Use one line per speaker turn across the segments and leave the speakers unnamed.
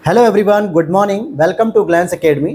Hello everyone, good morning. Welcome to Glance Academy.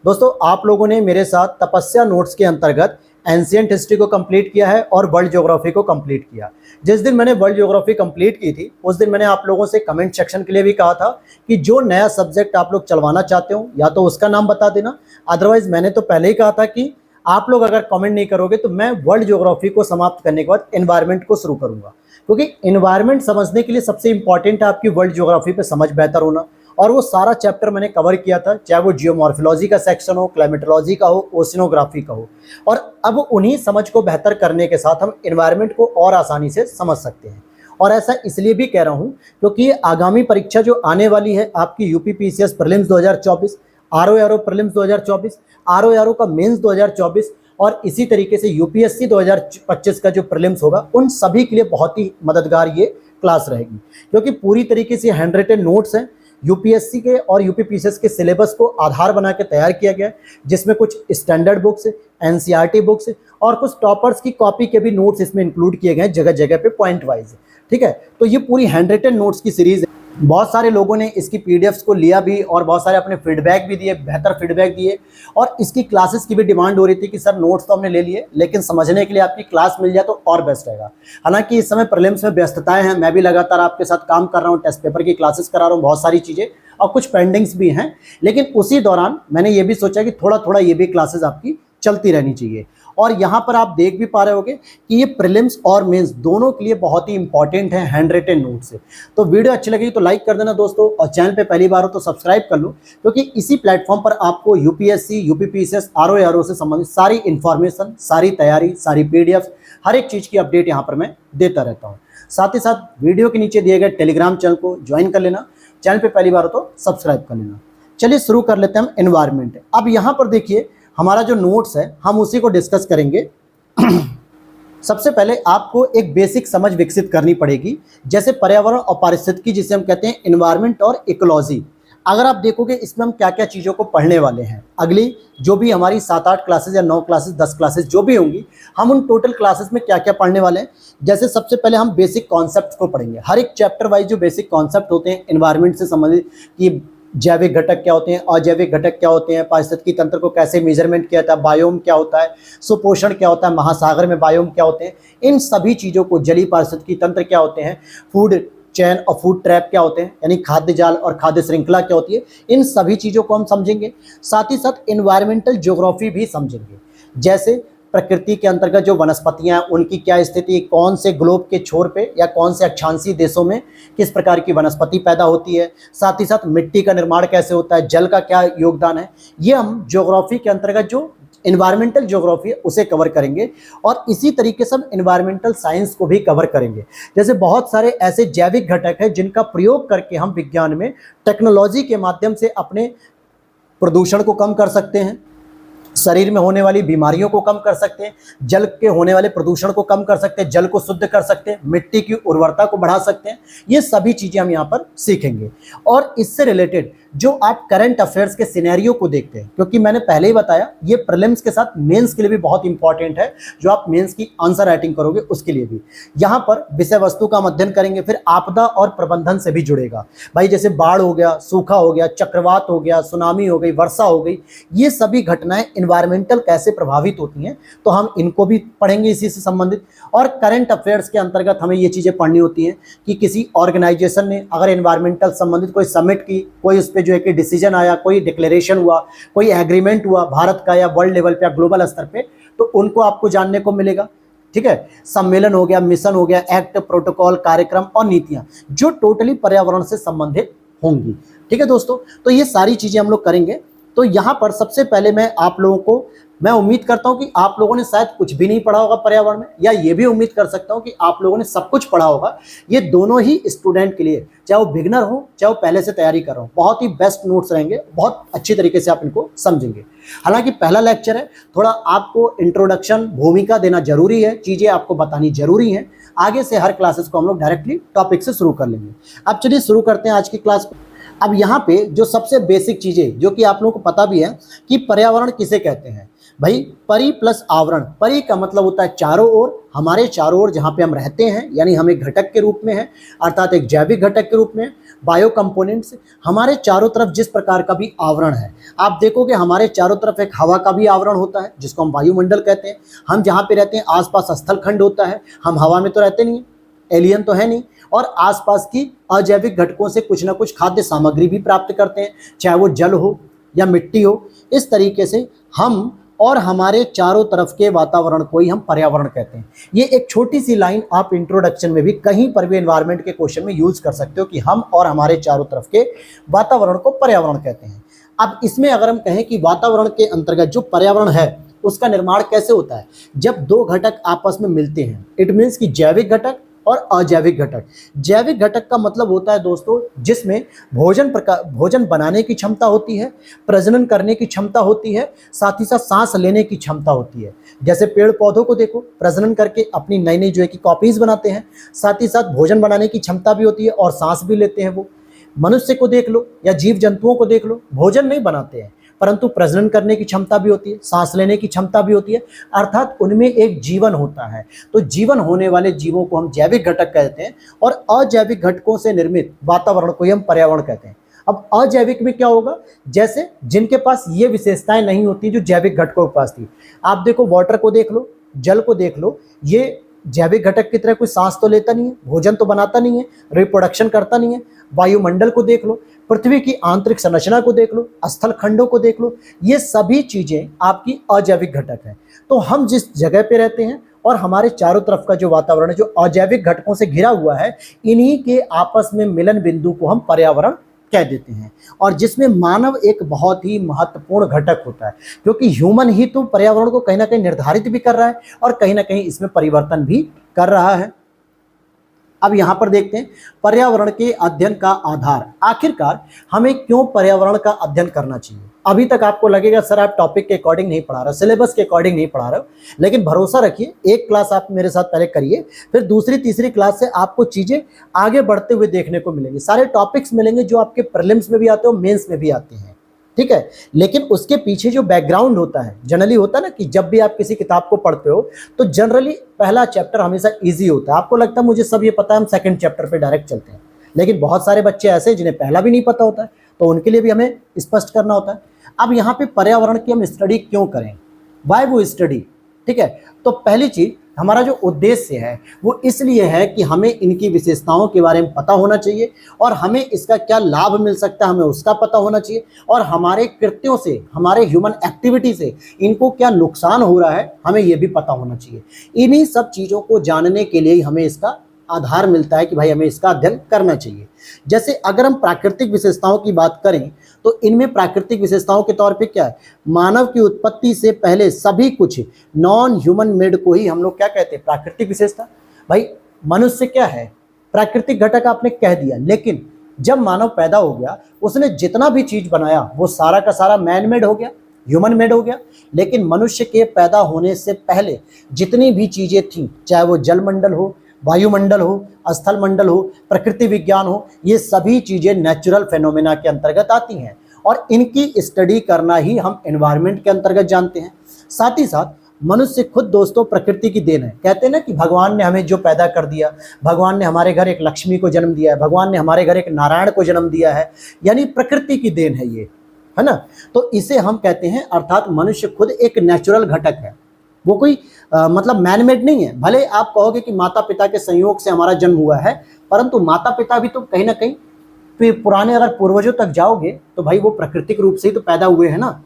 दोस्तों, आप लोगों ने मेरे साथ तपस्या नोट्स के अंतर्गत एंशिएंट हिस्ट्री को कंप्लीट किया है और वर्ल्ड ज्योग्राफी को कंप्लीट किया। जिस दिन मैंने वर्ल्ड ज्योग्राफी कंप्लीट की थी उस दिन मैंने आप लोगों से कमेंट सेक्शन के लिए भी कहा था कि जो नया सब्जेक्ट आप लोग चलवाना चाहते हो या तो उसका नाम बता देना। अदरवाइज मैंने तो पहले ही कहा था कि आप लोग अगर कमेंट नहीं करोगे तो मैं वर्ल्ड ज्योग्राफी को समाप्त करने के बाद एनवायरनमेंट को शुरू करूंगा, क्योंकि एनवायरनमेंट समझने के लिए सबसे इंपॉर्टेंट है आपकी वर्ल्ड ज्योग्राफी पे समझ बेहतर होना। और वो सारा चैप्टर मैंने कवर किया था, चाहे वो जियोमॉर्फोलॉजी का सेक्शन हो, क्लाइमेटोलॉजी का हो, ओशिनोग्राफी का हो। और अब उन्हीं समझ को बेहतर करने के साथ हम एनवायरनमेंट को और आसानी से समझ सकते हैं। और ऐसा इसलिए भी कह रहा हूँ क्योंकि ये आगामी परीक्षा जो आने वाली है आपकी UP PCS prelims 2024, RO prelims 2024, RO का मेंस 2024 और इसी तरीके से यूपीएससी 2025 का जो प्रीलिम्स होगा, उन सभी के लिए बहुत ही मददगार ये क्लास रहेगी, क्योंकि पूरी तरीके से हैंड रिटन नोट्स हैं। यूपीएससी के और यूपीपीसीएस के सिलेबस को आधार बना के तैयार किया गया है, जिसमें कुछ स्टैंडर्ड बुक्स, एनसीईआरटी बुक्स और कुछ टॉपर्स की कॉपी के भी नोट्स इसमें इंक्लूड किए गए हैं जगह जगह पे पॉइंट वाइज। ठीक है, तो ये पूरी हैंड रिटन नोट्स की सीरीज है। बहुत सारे लोगों ने इसकी पीडीएफ्स को लिया भी और बहुत सारे अपने फीडबैक भी दिए, बेहतर फीडबैक दिए। और इसकी क्लासेस की भी डिमांड हो रही थी कि सर नोट्स तो हमने ले लिए, लेकिन समझने के लिए आपकी क्लास मिल जाए तो और बेस्ट रहेगा। हालांकि इस समय प्रीलिम्स में व्यस्तताएं हैं, मैं भी लगातार आपके साथ काम कर रहा हूं, टेस्ट पेपर की क्लासेस करा रहा हूं, बहुत सारी चीज़ें और कुछ पेंडिंग्स भी हैं। लेकिन उसी दौरान मैंने ये भी सोचा कि थोड़ा थोड़ा ये भी क्लासेस आपकी चलती रहनी चाहिए। और यहाँ पर आप देख भी पा रहे होगे कि ये प्रीलिम्स और मेंस दोनों के लिए बहुत ही इंपॉर्टेंट है हैंड रिटन नोट से। तो वीडियो अच्छी लगी तो लाइक कर देना दोस्तों, और चैनल पे पहली बार हो तो सब्सक्राइब कर लो, क्योंकि इसी प्लेटफॉर्म पर आपको यूपीएससी, यूपीपीसीएस, आरओ से संबंधित सारी इंफॉर्मेशन, सारी तैयारी, सारी पीडीएफ, हर एक चीज़ की अपडेट यहाँ पर मैं देता रहता हूँ। साथ ही साथ वीडियो के नीचे दिए गए टेलीग्राम चैनल को ज्वाइन कर लेना, चैनल पे पहली बार हो तो सब्सक्राइब कर लेना। चलिए शुरू कर लेते हैं हम एनवायरनमेंट। अब यहाँ पर देखिए हमारा जो नोट्स है हम उसी को डिस्कस करेंगे। सबसे पहले आपको एक बेसिक समझ विकसित करनी पड़ेगी, जैसे पर्यावरण और पारिस्थितिकी, जिसे हम कहते हैं एनवायरनमेंट और इकोलॉजी। अगर आप देखोगे इसमें हम क्या क्या चीज़ों को पढ़ने वाले हैं, अगली जो भी हमारी 7-8 क्लासेस या 9 क्लासेस, 10 क्लासेस जो भी होंगी, हम उन टोटल क्लासेस में क्या क्या पढ़ने वाले हैं। जैसे सबसे पहले हम बेसिक कॉन्सेप्ट को पढ़ेंगे, हर एक चैप्टर वाइज जो बेसिक कॉन्सेप्ट होते हैं एनवायरनमेंट से संबंधित, कि जैविक घटक क्या होते हैं, अजैविक घटक क्या होते हैं, पारिस्थितिकी तंत्र को कैसे मेजरमेंट किया जाता है, बायोम क्या होता है, सुपोषण क्या होता है, महासागर में बायोम क्या होते हैं, इन सभी चीज़ों को, जलीय पारिस्थितिकी तंत्र क्या होते हैं, फूड चैन और फूड ट्रैप क्या होते हैं, यानी खाद्य जाल और खाद्य श्रृंखला क्या होती है, इन सभी चीज़ों को हम समझेंगे। साथ ही साथ एनवायरमेंटल ज्योग्राफी भी समझेंगे, जैसे प्रकृति के अंतर्गत जो वनस्पतियां हैं उनकी क्या स्थिति, कौन से ग्लोब के छोर पे या कौन से अक्षांशीय देशों में किस प्रकार की वनस्पति पैदा होती है, साथ ही साथ मिट्टी का निर्माण कैसे होता है, जल का क्या योगदान है, ये हम ज्योग्राफी के अंतर्गत जो एनवायरमेंटल ज्योग्राफी है उसे कवर करेंगे। और इसी तरीके से हम एनवायरमेंटल साइंस को भी कवर करेंगे। जैसे बहुत सारे ऐसे जैविक घटक हैं जिनका प्रयोग करके हम विज्ञान में टेक्नोलॉजी के माध्यम से अपने प्रदूषण को कम कर सकते हैं, शरीर में होने वाली बीमारियों को कम कर सकते हैं, जल के होने वाले प्रदूषण को कम कर सकते हैं, जल को शुद्ध कर सकते हैं, मिट्टी की उर्वरता को बढ़ा सकते हैं। ये सभी चीज़ें हम यहाँ पर सीखेंगे। और इससे रिलेटेड जो आप करंट अफेयर्स के सिनेरियो को देखते हैं, क्योंकि मैंने पहले ही बताया ये प्रीलिम्स के साथ मेंस के लिए भी बहुत इंपॉर्टेंट है, जो आप मेंस की आंसर राइटिंग करोगे उसके लिए भी। यहाँ पर विषय वस्तु का अध्ययन करेंगे, फिर आपदा और प्रबंधन से भी जुड़ेगा भाई, जैसे बाढ़ हो गया, सूखा हो गया, चक्रवात हो गया, सुनामी हो गई, वर्षा हो गई, ये सभी घटनाएं एनवायरमेंटल कैसे प्रभावित होती हैं, तो हम इनको भी पढ़ेंगे इसी से संबंधित। और करंट अफेयर्स के अंतर्गत हमें ये चीज़ें पढ़नी होती हैं कि किसी ऑर्गेनाइजेशन ने अगर एनवायरमेंटल संबंधित कोई समिट की, कोई उस पर जो है कि डिसीजन आया, कोई डिक्लेरेशन हुआ, कोई एग्रीमेंट हुआ भारत का या वर्ल्ड लेवल पे या ग्लोबल स्तर पे, तो उनको आपको जानने को मिलेगा। ठीक है, सम्मेलन हो गया, मिशन हो गया, एक्ट, प्रोटोकॉल, कार्यक्रम और नीतियां जो टोटली पर्यावरण से संबंधित होंगी। ठीक है दोस्तों, तो ये सारी चीजें हम लोग करेंगे। तो यहाँ पर सबसे पहले मैं उम्मीद करता हूँ कि आप लोगों ने शायद कुछ भी नहीं पढ़ा होगा पर्यावरण में, या ये भी उम्मीद कर सकता हूँ कि आप लोगों ने सब कुछ पढ़ा होगा। ये दोनों ही स्टूडेंट के लिए, चाहे वो बिगनर हो चाहे वो पहले से तैयारी कर रहा हो, बहुत ही बेस्ट नोट्स रहेंगे, बहुत अच्छी तरीके से आप इनको समझेंगे। हालांकि पहला लेक्चर है, थोड़ा आपको इंट्रोडक्शन, भूमिका देना जरूरी है, चीज़ें आपको बतानी जरूरी हैं। आगे से हर क्लासेस को हम लोग डायरेक्टली टॉपिक से शुरू कर लेंगे। अब चलिए शुरू करते हैं आज की क्लास को। अब यहाँ पे जो सबसे बेसिक चीज़ें जो कि आप लोगों को पता भी है कि पर्यावरण किसे कहते हैं, भाई परि प्लस आवरण, परि का मतलब होता है चारों ओर, हमारे चारों ओर जहाँ पे हम रहते हैं, यानी हम एक घटक के रूप में हैं, अर्थात एक जैविक घटक के रूप में। बायो कंपोनेंट्स, हमारे चारों तरफ जिस प्रकार का भी आवरण है, आप देखोगे हमारे चारों तरफ एक हवा का भी आवरण होता है जिसको हम वायुमंडल कहते हैं। हम जहाँ पे रहते हैं आसपास स्थल खंड होता है, हम हवा में तो रहते नहीं, एलियन तो है नहीं, और आसपास की अजैविक घटकों से कुछ ना कुछ खाद्य सामग्री भी प्राप्त करते हैं, चाहे वो जल हो या मिट्टी हो। इस तरीके से हम और हमारे चारों तरफ के वातावरण को ही हम पर्यावरण कहते हैं। ये एक छोटी सी लाइन आप इंट्रोडक्शन में भी कहीं पर भी एनवायरनमेंट के क्वेश्चन में यूज कर सकते हो कि हम और हमारे चारों तरफ के वातावरण को पर्यावरण कहते हैं। अब इसमें अगर हम कहें कि वातावरण के अंतर्गत जो पर्यावरण है उसका निर्माण कैसे होता है, जब दो घटक आपस में मिलते हैं, इट मीन्स कि जैविक घटक और अजैविक घटक। जैविक घटक का मतलब होता है दोस्तों जिसमें भोजन बनाने की क्षमता होती है, प्रजनन करने की क्षमता होती है, साथ ही साथ सांस लेने की क्षमता होती है। जैसे पेड़ पौधों को देखो, प्रजनन करके अपनी नई नई जो है कि कॉपीज बनाते हैं, साथ ही साथ भोजन बनाने की क्षमता भी होती है और सांस भी लेते हैं वो। मनुष्य को देख लो या जीव जंतुओं को देख लो, भोजन नहीं बनाते हैं परंतु प्रजनन करने की क्षमता भी होती है, सांस लेने की क्षमता भी होती है, अर्थात उनमें एक जीवन होता है। तो जीवन होने वाले जीवों को हम जैविक घटक कहते हैं और अजैविक घटकों से निर्मित वातावरण को ही हम पर्यावरण कहते हैं। अब अजैविक में क्या होगा, जैसे जिनके पास ये विशेषताएं नहीं होती जो जैविक घटकों के पास थी। आप देखो वाटर को देख लो, जल को देख लो, ये जैविक घटक की तरह कोई सांस तो लेता नहीं है, भोजन तो बनाता नहीं है, रिप्रोडक्शन करता नहीं है। वायुमंडल को देख लो, पृथ्वी की आंतरिक संरचना को देख लो, स्थल खंडों को देख लो, ये सभी चीजें आपकी अजैविक घटक हैं। तो हम जिस जगह पे रहते हैं और हमारे चारों तरफ का जो वातावरण है जो अजैविक घटकों से घिरा हुआ है, इन्हीं के आपस में मिलन बिंदु को हम पर्यावरण कह देते हैं। और जिसमें मानव एक बहुत ही महत्वपूर्ण घटक होता है, क्योंकि ह्यूमन ही तो पर्यावरण को कहीं ना कहीं निर्धारित भी कर रहा है और कहीं ना कहीं इसमें परिवर्तन भी कर रहा है। अब यहां पर देखते हैं पर्यावरण के अध्ययन का आधार, आखिरकार हमें क्यों पर्यावरण का अध्ययन करना चाहिए। अभी तक आपको लगेगा सर आप टॉपिक के अकॉर्डिंग नहीं पढ़ा रहे, सिलेबस के अकॉर्डिंग नहीं पढ़ा रहे हो, लेकिन भरोसा रखिए एक क्लास आप मेरे साथ पहले करिए, फिर दूसरी तीसरी क्लास से आपको चीजें आगे बढ़ते हुए देखने को मिलेंगी। सारे टॉपिक्स मिलेंगे जो आपके प्रीलिम्स में भी आते हो, मेंस में भी आते हैं, ठीक है। लेकिन उसके पीछे जो बैकग्राउंड होता है, जनरली होता है ना कि जब भी आप किसी किताब को पढ़ते हो तो जनरली पहला चैप्टर हमेशा इजी होता है। आपको लगता है मुझे सब ये पता है, हम सेकंड चैप्टर पे डायरेक्ट चलते हैं, लेकिन बहुत सारे बच्चे ऐसे हैं जिन्हें पहला भी नहीं पता होता है, तो उनके लिए भी हमें स्पष्ट करना होता है। अब यहाँ पे पर्यावरण की हम स्टडी क्यों करें, वाई वो स्टडी, ठीक है। तो पहली चीज हमारा जो उद्देश्य है वो इसलिए है कि हमें इनकी विशेषताओं के बारे में पता होना चाहिए और हमें इसका क्या लाभ मिल सकता है हमें उसका पता होना चाहिए, और हमारे कृत्यों से, हमारे ह्यूमन एक्टिविटी से इनको क्या नुकसान हो रहा है हमें ये भी पता होना चाहिए। इन्हीं सब चीज़ों को जानने के लिए ही हमें इसका आधार मिलता है कि भाई हमें इसका अध्ययन करना चाहिए। जैसे अगर हम प्राकृतिक विशेषताओं की बात करें तो इनमें प्राकृतिक विशेषताओं के तौर पे क्या है, मानव की उत्पत्ति से पहले सभी कुछ नॉन ह्यूमन मेड को ही हम लोग क्या कहते हैं, प्राकृतिक विशेषता। भाई मनुष्य क्या है, प्राकृतिक घटक आपने कह दिया, लेकिन जब मानव पैदा हो गया उसने जितना भी चीज बनाया वो सारा का सारा मैन मेड हो गया, ह्यूमन मेड हो गया। लेकिन मनुष्य के पैदा होने से पहले जितनी भी चीजें थीं, चाहे वो जलमंडल हो, वायुमंडल हो, स्थल मंडल हो, प्रकृति विज्ञान हो, ये सभी चीजें नेचुरल फेनोमेना के अंतर्गत आती हैं और इनकी स्टडी करना ही हम एनवायरनमेंट के अंतर्गत जानते हैं। साथ ही साथ मनुष्य खुद दोस्तों प्रकृति की देन है। कहते हैं ना कि भगवान ने हमें जो पैदा कर दिया, भगवान ने हमारे घर एक लक्ष्मी को जन्म दिया है, भगवान ने हमारे घर एक नारायण को जन्म दिया है, यानी प्रकृति की देन है ये, है ना। तो इसे हम कहते हैं, अर्थात मनुष्य खुद एक नेचुरल घटक है, वो कोई मतलब मैनमेड नहीं है। भले आप कहोगे कि माता पिता के संयोग से हमारा जन्म हुआ है, परंतु माता पिता भी तो कहीं ना कहीं फिर पुराने अगर पूर्वजों तक जाओगे तो भाई वो प्राकृतिक रूप से ही तो पैदा हुए हैं ना।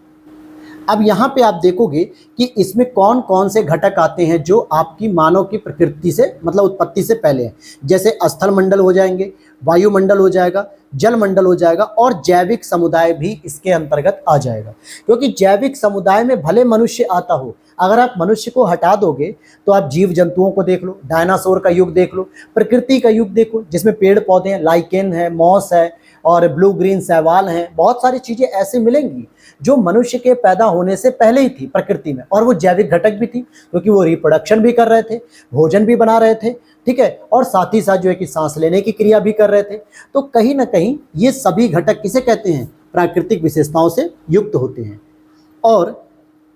अब यहाँ पे आप देखोगे कि इसमें कौन कौन से घटक आते हैं जो आपकी मानव की प्रकृति से मतलब उत्पत्ति से पहले हैं। जैसे स्थल मंडल हो जाएंगे, वायुमंडल हो जाएगा, जल मंडल हो जाएगा और जैविक समुदाय भी इसके अंतर्गत आ जाएगा। क्योंकि जैविक समुदाय में भले मनुष्य आता हो, अगर आप मनुष्य को हटा दोगे तो आप जीव जंतुओं को देख लो, डायनासोर का युग देख लो, प्रकृति का युग देखो जिसमें पेड़ पौधे हैं, लाइकेन है, मॉस है और ब्लू ग्रीन शैवाल हैं, बहुत सारी चीज़ें ऐसी मिलेंगी जो मनुष्य के पैदा होने से पहले ही थी प्रकृति में, और वो जैविक घटक भी थी क्योंकि वो रिप्रोडक्शन भी कर रहे थे, भोजन भी बना रहे थे, ठीक है, और साथ ही साथ जो है कि सांस लेने की क्रिया भी कर रहे थे। तो कहीं ना कहीं ये सभी घटक किसे कहते हैं, प्राकृतिक विशेषताओं से युक्त होते हैं। और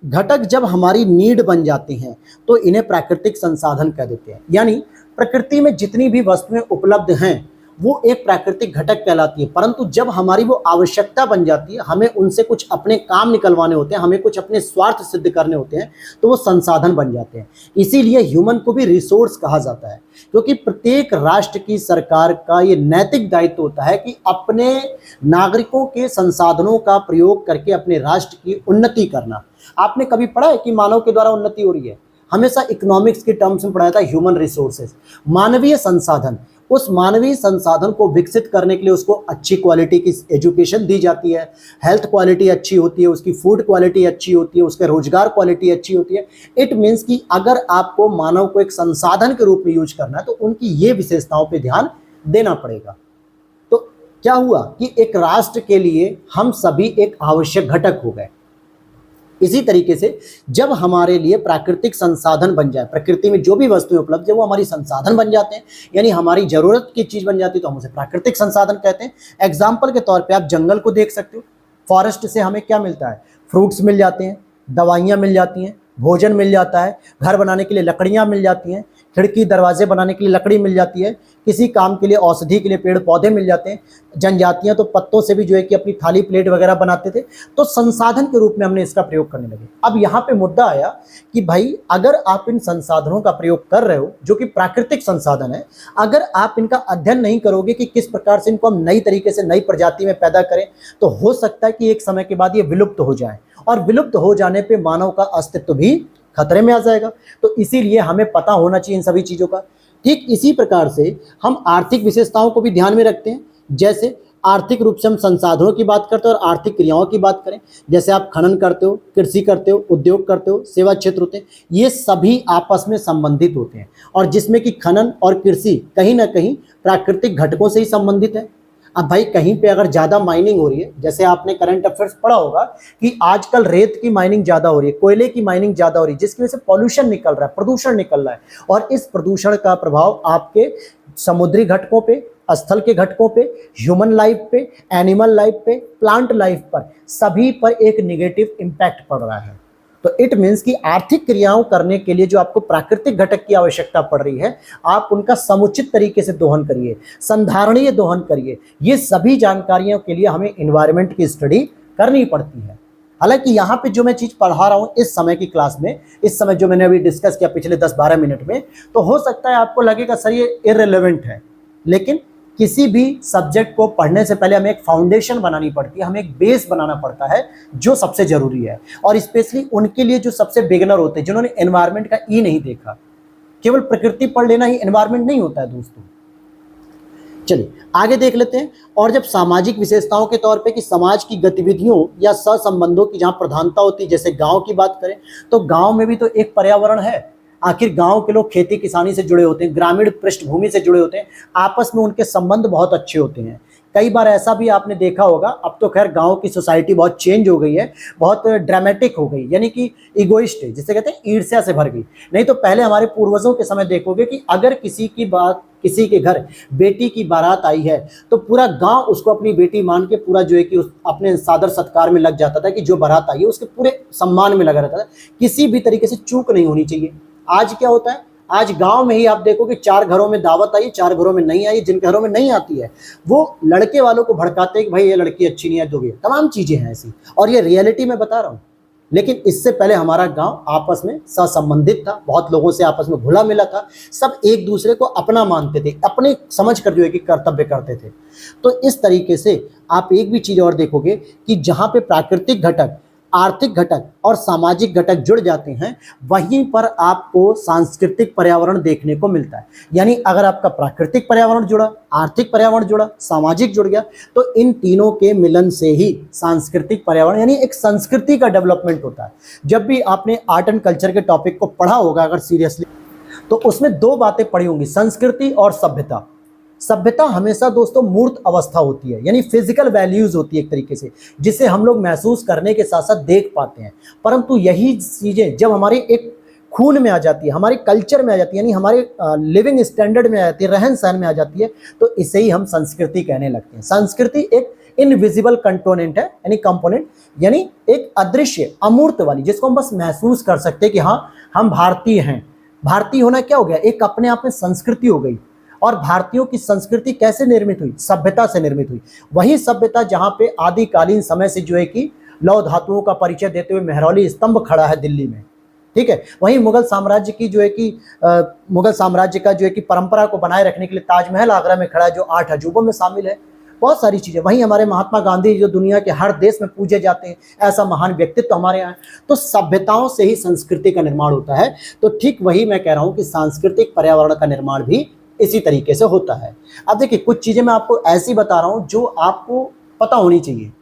घटक जब हमारी नीड बन जाती हैं तो इन्हें प्राकृतिक संसाधन कह देते हैं। यानी प्रकृति में जितनी भी वस्तुएं उपलब्ध हैं वो एक प्राकृतिक घटक कहलाती है, परंतु जब हमारी वो आवश्यकता बन जाती है, हमें उनसे कुछ अपने काम निकलवाने होते हैं, हमें कुछ अपने स्वार्थ सिद्ध करने होते हैं, तो वो संसाधन बन जाते हैं। इसीलिए ह्यूमन को भी रिसोर्स कहा जाता है, क्योंकि प्रत्येक राष्ट्र की सरकार का ये नैतिक दायित्व होता है कि अपने नागरिकों के संसाधनों का प्रयोग करके अपने राष्ट्र की उन्नति करना। आपने कभी पढ़ा है कि मानव के द्वारा उन्नति हो रही है? हमेशा इकोनॉमिक्स के टर्म्स में पढ़ाया था, ह्यूमन रिसोर्सेज, मानवीय संसाधन। उस मानवीय संसाधन को विकसित करने के लिए उसको अच्छी क्वालिटी की एजुकेशन दी जाती है, हेल्थ क्वालिटी अच्छी होती है, उसकी फूड क्वालिटी अच्छी होती है, उसके रोजगार क्वालिटी अच्छी होती है। इट मीन्स कि अगर आपको मानव को एक संसाधन के रूप में यूज करना है तो उनकी ये विशेषताओं पे ध्यान देना पड़ेगा। तो क्या हुआ कि एक राष्ट्र के लिए हम सभी एक आवश्यक घटक हो गए। इसी तरीके से जब हमारे लिए प्राकृतिक संसाधन बन जाए, प्रकृति में जो भी वस्तुएं उपलब्ध है वो हमारी संसाधन बन जाते हैं, यानी हमारी जरूरत की चीज बन जाती है, तो हम उसे प्राकृतिक संसाधन कहते हैं। एग्जाम्पल के तौर पे आप जंगल को देख सकते हो। फॉरेस्ट से हमें क्या मिलता है? फ्रूट्स मिल जाते हैं, दवाइयाँ मिल जाती हैं, भोजन मिल जाता है, घर बनाने के लिए लकड़ियाँ मिल जाती हैं, खिड़की दरवाजे बनाने के लिए लकड़ी मिल जाती है, किसी काम के लिए औषधि के लिए पेड़ पौधे मिल जाते हैं। जनजातियां तो पत्तों से भी जो है कि अपनी थाली प्लेट वगैरह बनाते थे, तो संसाधन के रूप में हमने इसका प्रयोग करने लगे। अब यहाँ पे मुद्दा आया कि भाई अगर आप इन संसाधनों का प्रयोग कर रहे हो जो कि प्राकृतिक संसाधन है, अगर आप इनका अध्ययन नहीं करोगे कि किस प्रकार से इनको हम नई तरीके से नई प्रजाति में पैदा करें, तो हो सकता है कि एक समय के बाद ये विलुप्त हो जाए, और विलुप्त हो जाने पर मानव का अस्तित्व भी खतरे में आ जाएगा। तो इसीलिए हमें पता होना चाहिए इन सभी चीज़ों का। ठीक इसी प्रकार से हम आर्थिक विशेषताओं को भी ध्यान में रखते हैं। जैसे आर्थिक रूप से हम संसाधनों की बात करते हैं और आर्थिक क्रियाओं की बात करें, जैसे आप खनन करते हो, कृषि करते हो, उद्योग करते हो, सेवा क्षेत्र होते हैं, ये सभी आपस में संबंधित होते हैं, और जिसमें कि खनन और कृषि कहीं ना कहीं प्राकृतिक घटकों से ही संबंधित है। अब भाई कहीं पे अगर ज़्यादा माइनिंग हो रही है, जैसे आपने करंट अफेयर्स पढ़ा होगा कि आजकल रेत की माइनिंग ज़्यादा हो रही है, कोयले की माइनिंग ज़्यादा हो रही है, जिसकी वजह से पॉल्यूशन निकल रहा है, प्रदूषण निकल रहा है, और इस प्रदूषण का प्रभाव आपके समुद्री घटकों पे, स्थल के घटकों पे, ह्यूमन लाइफ पे, एनिमल लाइफ पे, प्लांट लाइफ पर, सभी पर एक निगेटिव इम्पैक्ट पड़ रहा है। तो इट मीन्स कि आर्थिक क्रियाओं करने के लिए जो आपको प्राकृतिक घटक की आवश्यकता पड़ रही है, आप उनका समुचित तरीके से दोहन करिए, संधारणीय दोहन करिए। ये सभी जानकारियों के लिए हमें एनवायरनमेंट की स्टडी करनी पड़ती है। हालांकि यहाँ पे जो मैं चीज़ पढ़ा रहा हूँ इस समय की क्लास में, इस समय जो मैंने अभी डिस्कस किया पिछले 10-12 मिनट में, तो हो सकता है आपको लगेगा सर ये इररिलेवेंट है, लेकिन किसी भी सब्जेक्ट को पढ़ने से पहले हमें एक फाउंडेशन बनानी पड़ती है, हमें एक बेस बनाना पड़ता है, जो सबसे जरूरी है। और स्पेशली उनके लिए जो सबसे बिगिनर होते हैं, जिन्होंने एनवायरनमेंट का ई नहीं देखा। केवल प्रकृति पढ़ लेना ही एनवायरनमेंट नहीं होता है दोस्तों। चलिए आगे देख लेते हैं। और जब सामाजिक विशेषताओं के तौर पे कि समाज की गतिविधियों या सहसंबंधों की जहाँ प्रधानता होती है, जैसे गाँव की बात करें तो गाँव में भी तो एक पर्यावरण है। आखिर गांव के लोग खेती किसानी से जुड़े होते हैं, ग्रामीण पृष्ठभूमि से जुड़े होते हैं, आपस में उनके संबंध बहुत अच्छे होते हैं। कई बार ऐसा भी आपने देखा होगा, अब तो खैर गांव की सोसाइटी बहुत चेंज हो गई है, बहुत ड्रामेटिक हो गई, यानी कि इगोइस्ट है, जिसे कहते हैं ईर्ष्या से भर गई। नहीं तो पहले हमारे पूर्वजों के समय देखोगे कि अगर किसी के घर बेटी की बारात आई है तो पूरा गांव उसको अपनी बेटी मान के पूरा जो है कि अपने सादर सत्कार में लग जाता था, कि जो बारात आई है उसके पूरे सम्मान में लगा रहता था, किसी भी तरीके से चूक नहीं होनी चाहिए। आज क्या होता है, आज गांव में ही आप देखो कि 4 घरों में दावत आई, 4 घरों में नहीं आई, जिन घरों में नहीं आती है वो लड़के वालों को भड़काते हैं कि भाई ये लड़की अच्छी नहीं है, दो भी, तमाम चीजें हैं ऐसी, और ये रियलिटी में बता रहा हूँ। लेकिन इससे पहले हमारा गांव आपस में सहसंबंधित था, बहुत लोगों से आपस में घुला मिला था, सब एक दूसरे को अपना मानते थे, अपने समझ कर जो है कि कर्तव्य करते थे। तो इस तरीके से आप एक भी चीज और देखोगे कि जहाँ पे प्राकृतिक घटक, आर्थिक घटक और सामाजिक घटक जुड़ जाते हैं, वहीं पर आपको सांस्कृतिक पर्यावरण देखने को मिलता है। यानी अगर आपका प्राकृतिक पर्यावरण जुड़ा, आर्थिक पर्यावरण जुड़ा, सामाजिक जुड़ गया, तो इन तीनों के मिलन से ही सांस्कृतिक पर्यावरण यानी एक संस्कृति का डेवलपमेंट होता है। जब भी आपने आर्ट एंड कल्चर के टॉपिक को पढ़ा होगा अगर सीरियसली, तो उसमें 2 बातें पढ़ी होंगी, संस्कृति और सभ्यता। सभ्यता हमेशा दोस्तों मूर्त अवस्था होती है, यानी फिजिकल वैल्यूज होती है एक तरीके से, जिसे हम लोग महसूस करने के साथ साथ देख पाते हैं। परंतु यही चीज़ें जब हमारी एक खून में आ जाती है, हमारे कल्चर में आ जाती है, यानी हमारे लिविंग स्टैंडर्ड में आ जाती है, रहन सहन में आ जाती है, तो इसे ही हम संस्कृति कहने लगते हैं। संस्कृति एक इनविजिबल कंपोनेंट है, यानी कंपोनेंट, यानी एक अदृश्य अमूर्त वाली, जिसको हम बस महसूस कर सकते हैं कि हाँ हम भारतीय हैं। भारतीय होना क्या हो गया, एक अपने आप में संस्कृति हो गई। और भारतीयों की संस्कृति कैसे निर्मित हुई, सभ्यता से निर्मित हुई। वही सभ्यता जहां पे आदिकालीन समय से जो है कि लौह धातुओं का परिचय देते हुए मेहरौली स्तंभ खड़ा है दिल्ली में, ठीक है। वहीं मुगल साम्राज्य की जो है कि मुगल साम्राज्य का जो है कि परंपरा को बनाए रखने के लिए ताजमहल आगरा में खड़ा है, जो 8 अजूबों में शामिल है। बहुत सारी चीजें। वहीं हमारे महात्मा गांधी जो दुनिया के हर देश में पूजे जाते हैं, ऐसा महान व्यक्तित्व हमारे यहाँ है। तो सभ्यताओं से ही संस्कृति का निर्माण होता है। तो ठीक वही मैं कह रहा हूँ कि सांस्कृतिक पर्यावरण का निर्माण भी इसी तरीके से होता है। अब देखिए, कुछ चीजें मैं आपको ऐसी बता रहा हूँ जो आपको पता होनी चाहिए,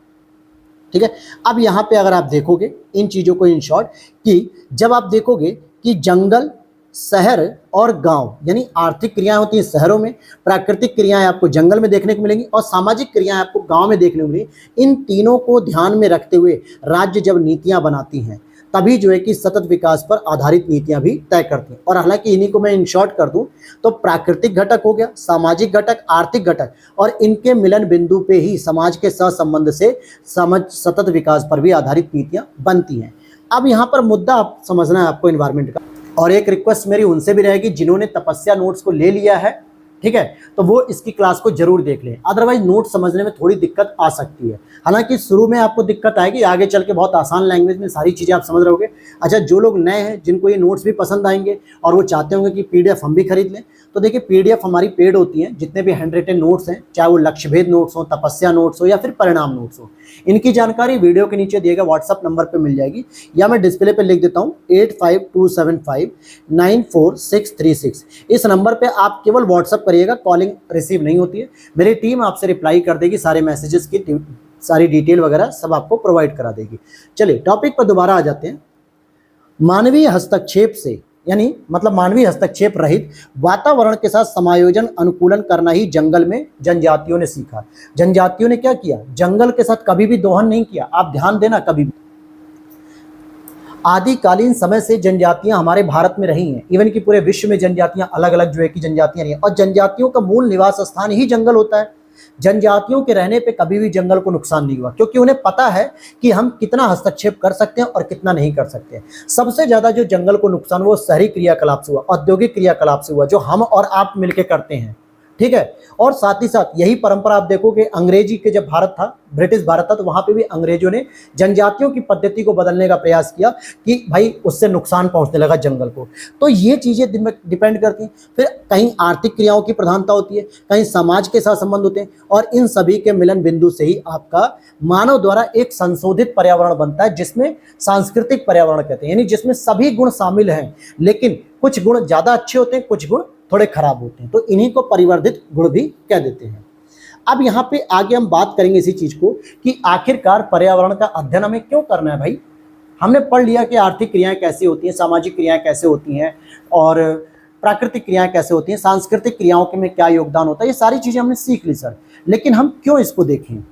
ठीक है। अब यहाँ पे अगर आप देखोगे इन चीजों को इन शॉर्ट, कि जब आप देखोगे कि जंगल, शहर और गांव, यानी आर्थिक क्रियाएं होती हैं शहरों में, प्राकृतिक क्रियाएं आपको जंगल में देखने को मिलेंगी और सामाजिक क्रियाएं आपको गांव में देखने को मिलेंगी। इन तीनों को ध्यान में रखते हुए राज्य जब नीतियां बनाती हैं, तभी जो है कि सतत विकास पर आधारित नीतियां भी तय करती हैं। और हालांकि इन्हीं को मैं इन शॉर्ट कर दूं तो प्राकृतिक घटक हो गया, सामाजिक घटक, आर्थिक घटक, और इनके मिलन बिंदु पे ही समाज के सहसंबंध से सतत विकास पर भी आधारित नीतियां बनती हैं। अब यहाँ पर मुद्दा आप समझना है आपको एनवायरमेंट का। और एक रिक्वेस्ट मेरी उनसे भी रहेगी जिन्होंने तपस्या नोट्स को ले लिया है, ठीक है, तो वो इसकी क्लास को जरूर देख लें। अदरवाइज नोट समझने में थोड़ी दिक्कत आ सकती है। हालांकि शुरू में आपको दिक्कत आएगी, आगे चल के बहुत आसान लैंग्वेज में सारी चीज़ें आप समझ रहोगे। अच्छा, जो लोग नए हैं, जिनको ये नोट्स भी पसंद आएंगे और वो चाहते होंगे कि पीडीएफ हम भी खरीद लें, तो देखिए पीडीएफ हमारी पेड होती हैं। जितने भी हैंड रिटन नोट्स हैं, चाहे वो लक्ष्यभेद नोट्स हो, तपस्या नोट्स हो या फिर परिणाम नोट्स हो, इनकी जानकारी वीडियो के नीचे दिए गए व्हाट्सअप नंबर पर मिल जाएगी, या मैं डिस्प्ले पर लिख देता हूँ 8527594636। इस नंबर पर आप केवल व्हाट्सअप करिएगा, कॉलिंग रिसीव नहीं होती है। मेरी टीम आपसे रिप्लाई कर देगी, सारे मैसेजेस की सारी डिटेल वगैरह सब आपको प्रोवाइड करा देगी। चलिए टॉपिक पर दोबारा आ जाते हैं। मानवीय हस्तक्षेप से, यानी मतलब मानवीय हस्तक्षेप रहित वातावरण के साथ समायोजन अनुकूलन करना ही जंगल में जनजातियों ने सीखा। जनजातियों ने क्या किया, जंगल के साथ कभी भी दोहन नहीं किया। आप ध्यान देना, कभी भी आदिकालीन समय से जनजातियां हमारे भारत में रही हैं। इवन कि पूरे विश्व में जनजातियां अलग अलग जो है कि जनजातियां रही हैं, और जनजातियों का मूल निवास स्थान ही जंगल होता है। जनजातियों के रहने पे कभी भी जंगल को नुकसान नहीं हुआ, क्योंकि उन्हें पता है कि हम कितना हस्तक्षेप कर सकते हैं और कितना नहीं कर सकते। सबसे ज्यादा जो जंगल को नुकसान वो शहरी क्रियाकलाप से हुआ, औद्योगिक क्रियाकलाप से हुआ, जो हम और आप मिलकर करते हैं, ठीक है। और साथ ही साथ यही परंपरा आप देखोगे, अंग्रेजी के जब भारत था, ब्रिटिश भारत था, तो वहां पे भी अंग्रेजों ने जनजातियों की पद्धति को बदलने का प्रयास किया कि भाई उससे नुकसान पहुंचने लगा जंगल को। तो ये चीजें डिपेंड करती हैं। फिर कहीं आर्थिक क्रियाओं की प्रधानता होती है, कहीं समाज के साथ संबंध होते हैं, और इन सभी के मिलन बिंदु से ही आपका मानव द्वारा एक संशोधित पर्यावरण बनता है, जिसमें सांस्कृतिक पर्यावरण कहते हैं, यानी जिसमें सभी गुण शामिल हैं, लेकिन कुछ गुण ज्यादा अच्छे होते हैं, कुछ गुण थोड़े खराब होते हैं, तो इन्हीं को परिवर्धित गुण भी कह देते हैं। अब यहाँ पे आगे हम बात करेंगे इसी चीज को कि आखिरकार पर्यावरण का अध्ययन हमें क्यों करना है। भाई हमने पढ़ लिया कि आर्थिक क्रियाएं कैसी होती हैं, सामाजिक क्रियाएं कैसे होती हैं, और प्राकृतिक क्रियाएं कैसे होती हैं, सांस्कृतिक क्रियाओं के में क्या योगदान होता है, ये सारी चीजें हमने सीख ली सर, लेकिन हम क्यों इसको देखें।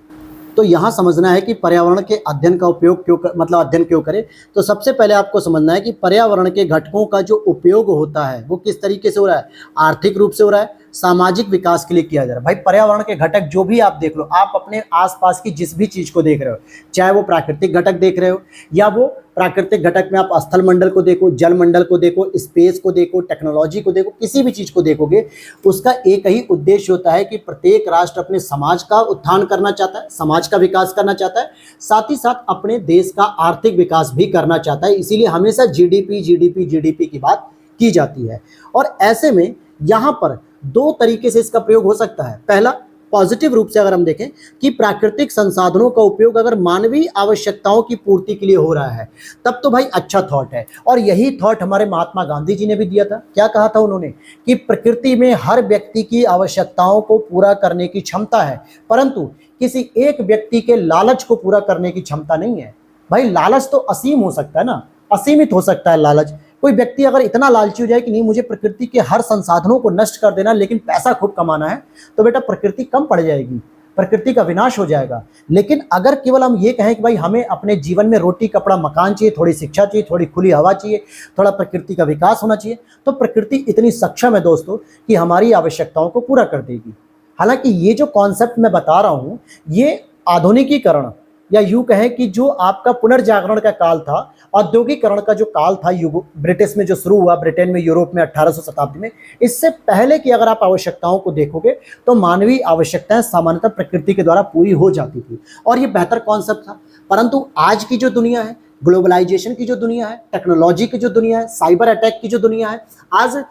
तो यहाँ समझना है कि पर्यावरण के अध्ययन का उपयोग अध्ययन क्यों करें। तो सबसे पहले आपको समझना है कि पर्यावरण के घटकों का जो उपयोग होता है वो किस तरीके से हो रहा है। आर्थिक रूप से हो रहा है, सामाजिक विकास के लिए किया जा रहा है। भाई पर्यावरण के घटक जो भी आप देख लो, आप अपने आसपास की जिस भी चीज को देख रहे हो, चाहे वो प्राकृतिक घटक देख रहे हो, या वो प्राकृतिक घटक में आप स्थल मंडल को देखो, जल मंडल को देखो, स्पेस को देखो, टेक्नोलॉजी को देखो, किसी भी चीज को देखोगे, उसका एक ही उद्देश्य होता है कि प्रत्येक राष्ट्र अपने समाज का उत्थान करना चाहता है, समाज का विकास करना चाहता है, साथ ही साथ अपने देश का आर्थिक विकास भी करना चाहता है। इसीलिए हमेशा जीडीपी की बात की जाती है। और ऐसे में यहाँ पर दो तरीके से इसका प्रयोग हो सकता है। पहला, पॉजिटिव रूप से अगर हम देखें कि प्राकृतिक संसाधनों का उपयोग अगर मानवीय आवश्यकताओं की पूर्ति के लिए हो रहा है, तब तो भाई अच्छा थॉट है। और यही थॉट हमारे महात्मा गांधी जी ने भी दिया था। क्या कहा था उन्होंने कि प्रकृति में हर व्यक्ति की आवश्यकताओं को पूरा करने की क्षमता है, परंतु किसी एक व्यक्ति के लालच को पूरा करने की क्षमता नहीं है। भाई लालच तो असीम हो सकता है ना, असीमित हो सकता है लालच। कोई व्यक्ति अगर इतना लालची हो जाए कि नहीं मुझे प्रकृति के हर संसाधनों को नष्ट कर देना लेकिन पैसा खूब कमाना है, तो बेटा प्रकृति कम पड़ जाएगी। प्रकृति का विनाश हो जाएगा। लेकिन अगर केवल हम ये कहें कि भाई हमें अपने जीवन में रोटी कपड़ा मकान चाहिए, थोड़ी शिक्षा चाहिए, थोड़ी खुली हवा चाहिए, थोड़ा प्रकृति का विकास होना चाहिए, तो प्रकृति इतनी सक्षम है दोस्तों कि हमारी आवश्यकताओं को पूरा कर देगी। हालांकि ये जो कॉन्सेप्ट मैं बता रहा हूँ, ये आधुनिकीकरण या यूं कहें कि जो आपका पुनर्जागरण का काल था, औद्योगिकरण का जो काल था, युग ब्रिटिश में जो शुरू हुआ, ब्रिटेन में, यूरोप में 1800 शताब्दी में, इससे पहले की अगर आप आवश्यकताओं को देखोगे तो मानवीय आवश्यकताएं सामान्यतः प्रकृति के द्वारा पूरी हो जाती थी और ये बेहतर कॉन्सेप्ट था। परंतु आज की जो दुनिया है, ग्लोबलाइजेशन की जो दुनिया है, टेक्नोलॉजी की जो दुनिया है, साइबर अटैक की जो दुनिया है, आज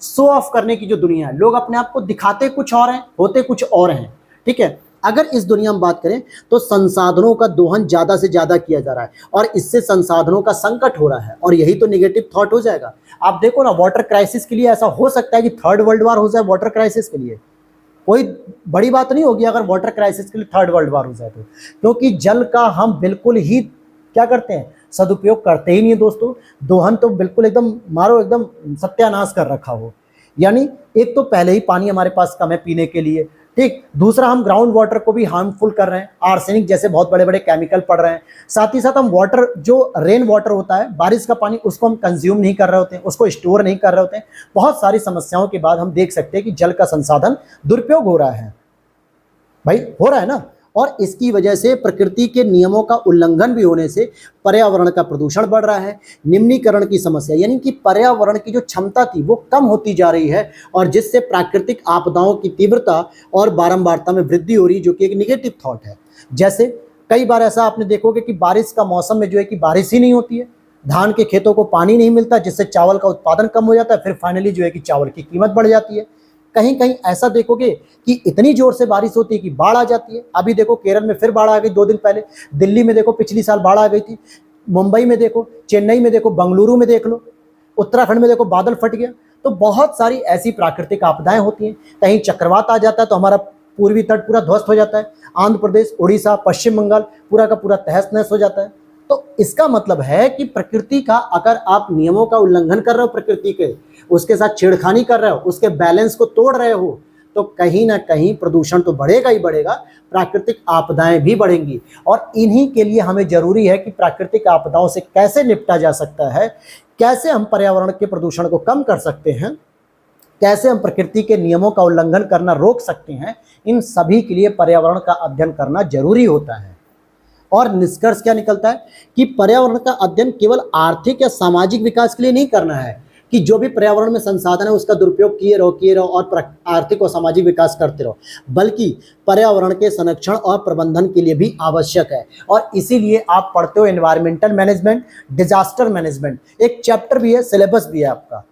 शो ऑफ करने की जो दुनिया है, लोग अपने आप को दिखाते कुछ और हैं, होते कुछ और हैं। ठीक है, अगर इस दुनिया में बात करें तो संसाधनों का दोहन ज्यादा से ज्यादा किया जा रहा है और इससे संसाधनों का संकट हो रहा है और यही तो नेगेटिव थॉट हो जाएगा। आप देखो ना, वाटर क्राइसिस के लिए ऐसा हो सकता है कि थर्ड वर्ल्ड वार हो जाए। वाटर क्राइसिस के लिए कोई बड़ी बात नहीं होगी अगर वाटर क्राइसिस के लिए थर्ड वर्ल्ड वार हो जाए तो, क्योंकि जल का हम बिल्कुल ही क्या करते हैं, सदुपयोग करते ही नहीं है दोस्तों। दोहन तो बिल्कुल एकदम मारो, एकदम सत्यानाश कर रखा हो। यानी एक तो पहले ही पानी हमारे पास कम है पीने के लिए, ठीक, दूसरा हम ग्राउंड वाटर को भी हार्मफुल कर रहे हैं, आर्सेनिक जैसे बहुत बड़े बड़े केमिकल पड़ रहे हैं। साथ ही साथ हम वाटर, जो रेन वाटर होता है, बारिश का पानी, उसको हम कंज्यूम नहीं कर रहे होते हैं, उसको स्टोर नहीं कर रहे होते हैं। बहुत सारी समस्याओं के बाद हम देख सकते हैं कि जल का संसाधन दुरुपयोग हो रहा है, भाई हो रहा है ना। और इसकी वजह से प्रकृति के नियमों का उल्लंघन भी होने से पर्यावरण का प्रदूषण बढ़ रहा है। निम्नीकरण की समस्या, यानी कि पर्यावरण की जो क्षमता थी वो कम होती जा रही है और जिससे प्राकृतिक आपदाओं की तीव्रता और बारंबारता में वृद्धि हो रही है, जो कि एक निगेटिव थॉट है। जैसे कई बार ऐसा आपने देखोगे कि बारिश का मौसम में जो है कि बारिश ही नहीं होती है, धान के खेतों को पानी नहीं मिलता, जिससे चावल का उत्पादन कम हो जाता है, फिर फाइनली जो है कि चावल की कीमत बढ़ जाती है। कहीं कहीं ऐसा देखोगे कि इतनी जोर से बारिश होती है कि बाढ़ आ जाती है। अभी देखो केरल में फिर बाढ़ आ गई 2 दिन पहले, दिल्ली में देखो पिछली साल बाढ़ आ गई थी, मुंबई में देखो, चेन्नई में देखो, बेंगलुरु में देख लो, उत्तराखंड में देखो बादल फट गया। तो बहुत सारी ऐसी प्राकृतिक आपदाएं होती हैं। कहीं चक्रवात आ जाता है तो हमारा पूर्वी तट पूरा ध्वस्त हो जाता है, आंध्र प्रदेश, उड़ीसा, पश्चिम बंगाल पूरा का पूरा तहस नहस हो जाता है। तो इसका मतलब है कि प्रकृति का अगर आप नियमों का उल्लंघन कर रहे हो, प्रकृति के उसके साथ छेड़खानी कर रहे हो, उसके बैलेंस को तोड़ रहे हो, तो कहीं ना कहीं प्रदूषण तो बढ़ेगा ही बढ़ेगा, प्राकृतिक आपदाएं भी बढ़ेंगी। और इन्हीं के लिए हमें जरूरी है कि प्राकृतिक आपदाओं से कैसे निपटा जा सकता है, कैसे हम पर्यावरण के प्रदूषण को कम कर सकते हैं, कैसे हम प्रकृति के नियमों का उल्लंघन करना रोक सकते हैं, इन सभी के लिए पर्यावरण का अध्ययन करना जरूरी होता है। और निष्कर्ष क्या निकलता है कि पर्यावरण का अध्ययन केवल आर्थिक या सामाजिक विकास के लिए नहीं करना है कि जो भी पर्यावरण में संसाधन है उसका दुरुपयोग किए रहो और आर्थिक और सामाजिक विकास करते रहो, बल्कि पर्यावरण के संरक्षण और प्रबंधन के लिए भी आवश्यक है। और इसीलिए आप पढ़ते हो एनवायरमेंटल मैनेजमेंट, डिजास्टर मैनेजमेंट, एक चैप्टर भी है, सिलेबस भी है आपका,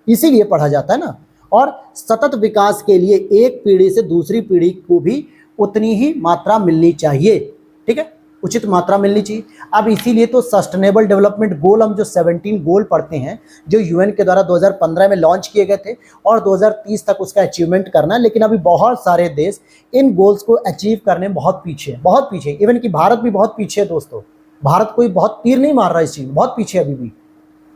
इसीलिए पढ़ा जाता है ना। और सतत विकास के लिए एक पीढ़ी से दूसरी पीढ़ी को भी उतनी ही मात्रा मिलनी चाहिए, ठीक है, उचित मात्रा मिलनी चाहिए। अब इसीलिए तो सस्टेनेबल डेवलपमेंट गोल, हम जो 17 गोल पढ़ते हैं, जो यूएन के द्वारा 2015 में लॉन्च किए गए थे और 2030 तक उसका अचीवमेंट करना है। लेकिन अभी बहुत सारे देश इन गोल्स को अचीव करने में बहुत पीछे, इवन कि भारत भी बहुत पीछे है दोस्तों। भारत कोई बहुत तीर नहीं मार रहा है इस चीज़ में, बहुत पीछे अभी भी।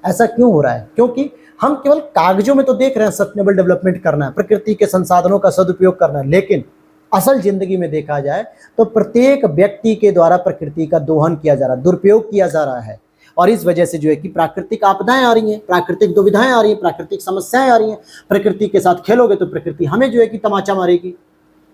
ऐसा क्यों हो रहा है? क्योंकि हम केवल कागजों में तो देख रहे हैं सस्टेनेबल डेवलपमेंट करना है, प्रकृति के संसाधनों का सदुपयोग करना है, लेकिन असल जिंदगी में देखा जाए तो प्रत्येक व्यक्ति के द्वारा प्रकृति का दोहन किया जा रहा है, दुरुपयोग किया जा रहा है। और इस वजह से जो है कि प्राकृतिक आपदाएं आ रही हैं, प्राकृतिक दुविधाएं आ रही हैं, प्राकृतिक समस्याएं आ रही हैं। प्रकृति के साथ खेलोगे तो प्रकृति हमें जो है कि तमाचा मारेगी,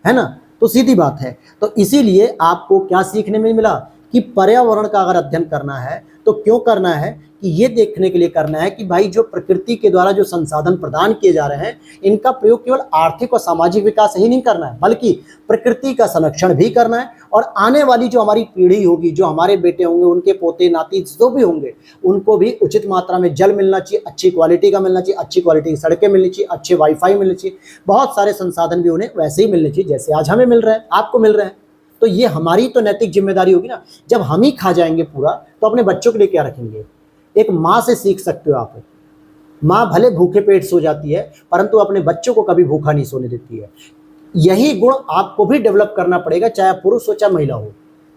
है ना। तो सीधी बात है। तो इसीलिए आपको क्या सीखने में मिला कि पर्यावरण का अगर अध्ययन करना है तो क्यों करना है कि ये देखने के लिए करना है कि भाई जो प्रकृति के द्वारा जो संसाधन प्रदान किए जा रहे हैं, इनका प्रयोग केवल आर्थिक और सामाजिक विकास ही नहीं करना है, बल्कि प्रकृति का संरक्षण भी करना है। और आने वाली जो हमारी पीढ़ी होगी, जो हमारे बेटे होंगे, उनके पोते नाती जो भी होंगे, उनको भी उचित मात्रा में जल मिलना चाहिए, अच्छी क्वालिटी का मिलना चाहिए, अच्छी क्वालिटी की सड़कें मिलनी चाहिए, अच्छे वाईफाई मिलने चाहिए, बहुत सारे संसाधन भी उन्हें वैसे ही मिलने चाहिए जैसे आज हमें मिल रहा है, आपको मिल रहे हैं। तो ये हमारी तो नैतिक जिम्मेदारी होगी ना। जब हम ही खा जाएंगे पूरा, तो अपने बच्चों के लिए क्या रखेंगे? एक माँ से सीख सकते हो आप। माँ भले भूखे पेट सो जाती है, परंतु अपने बच्चों को कभी भूखा नहीं सोने देती है। यही गुण आपको भी डेवलप करना पड़ेगा, चाहे पुरुष हो चाहे महिला हो।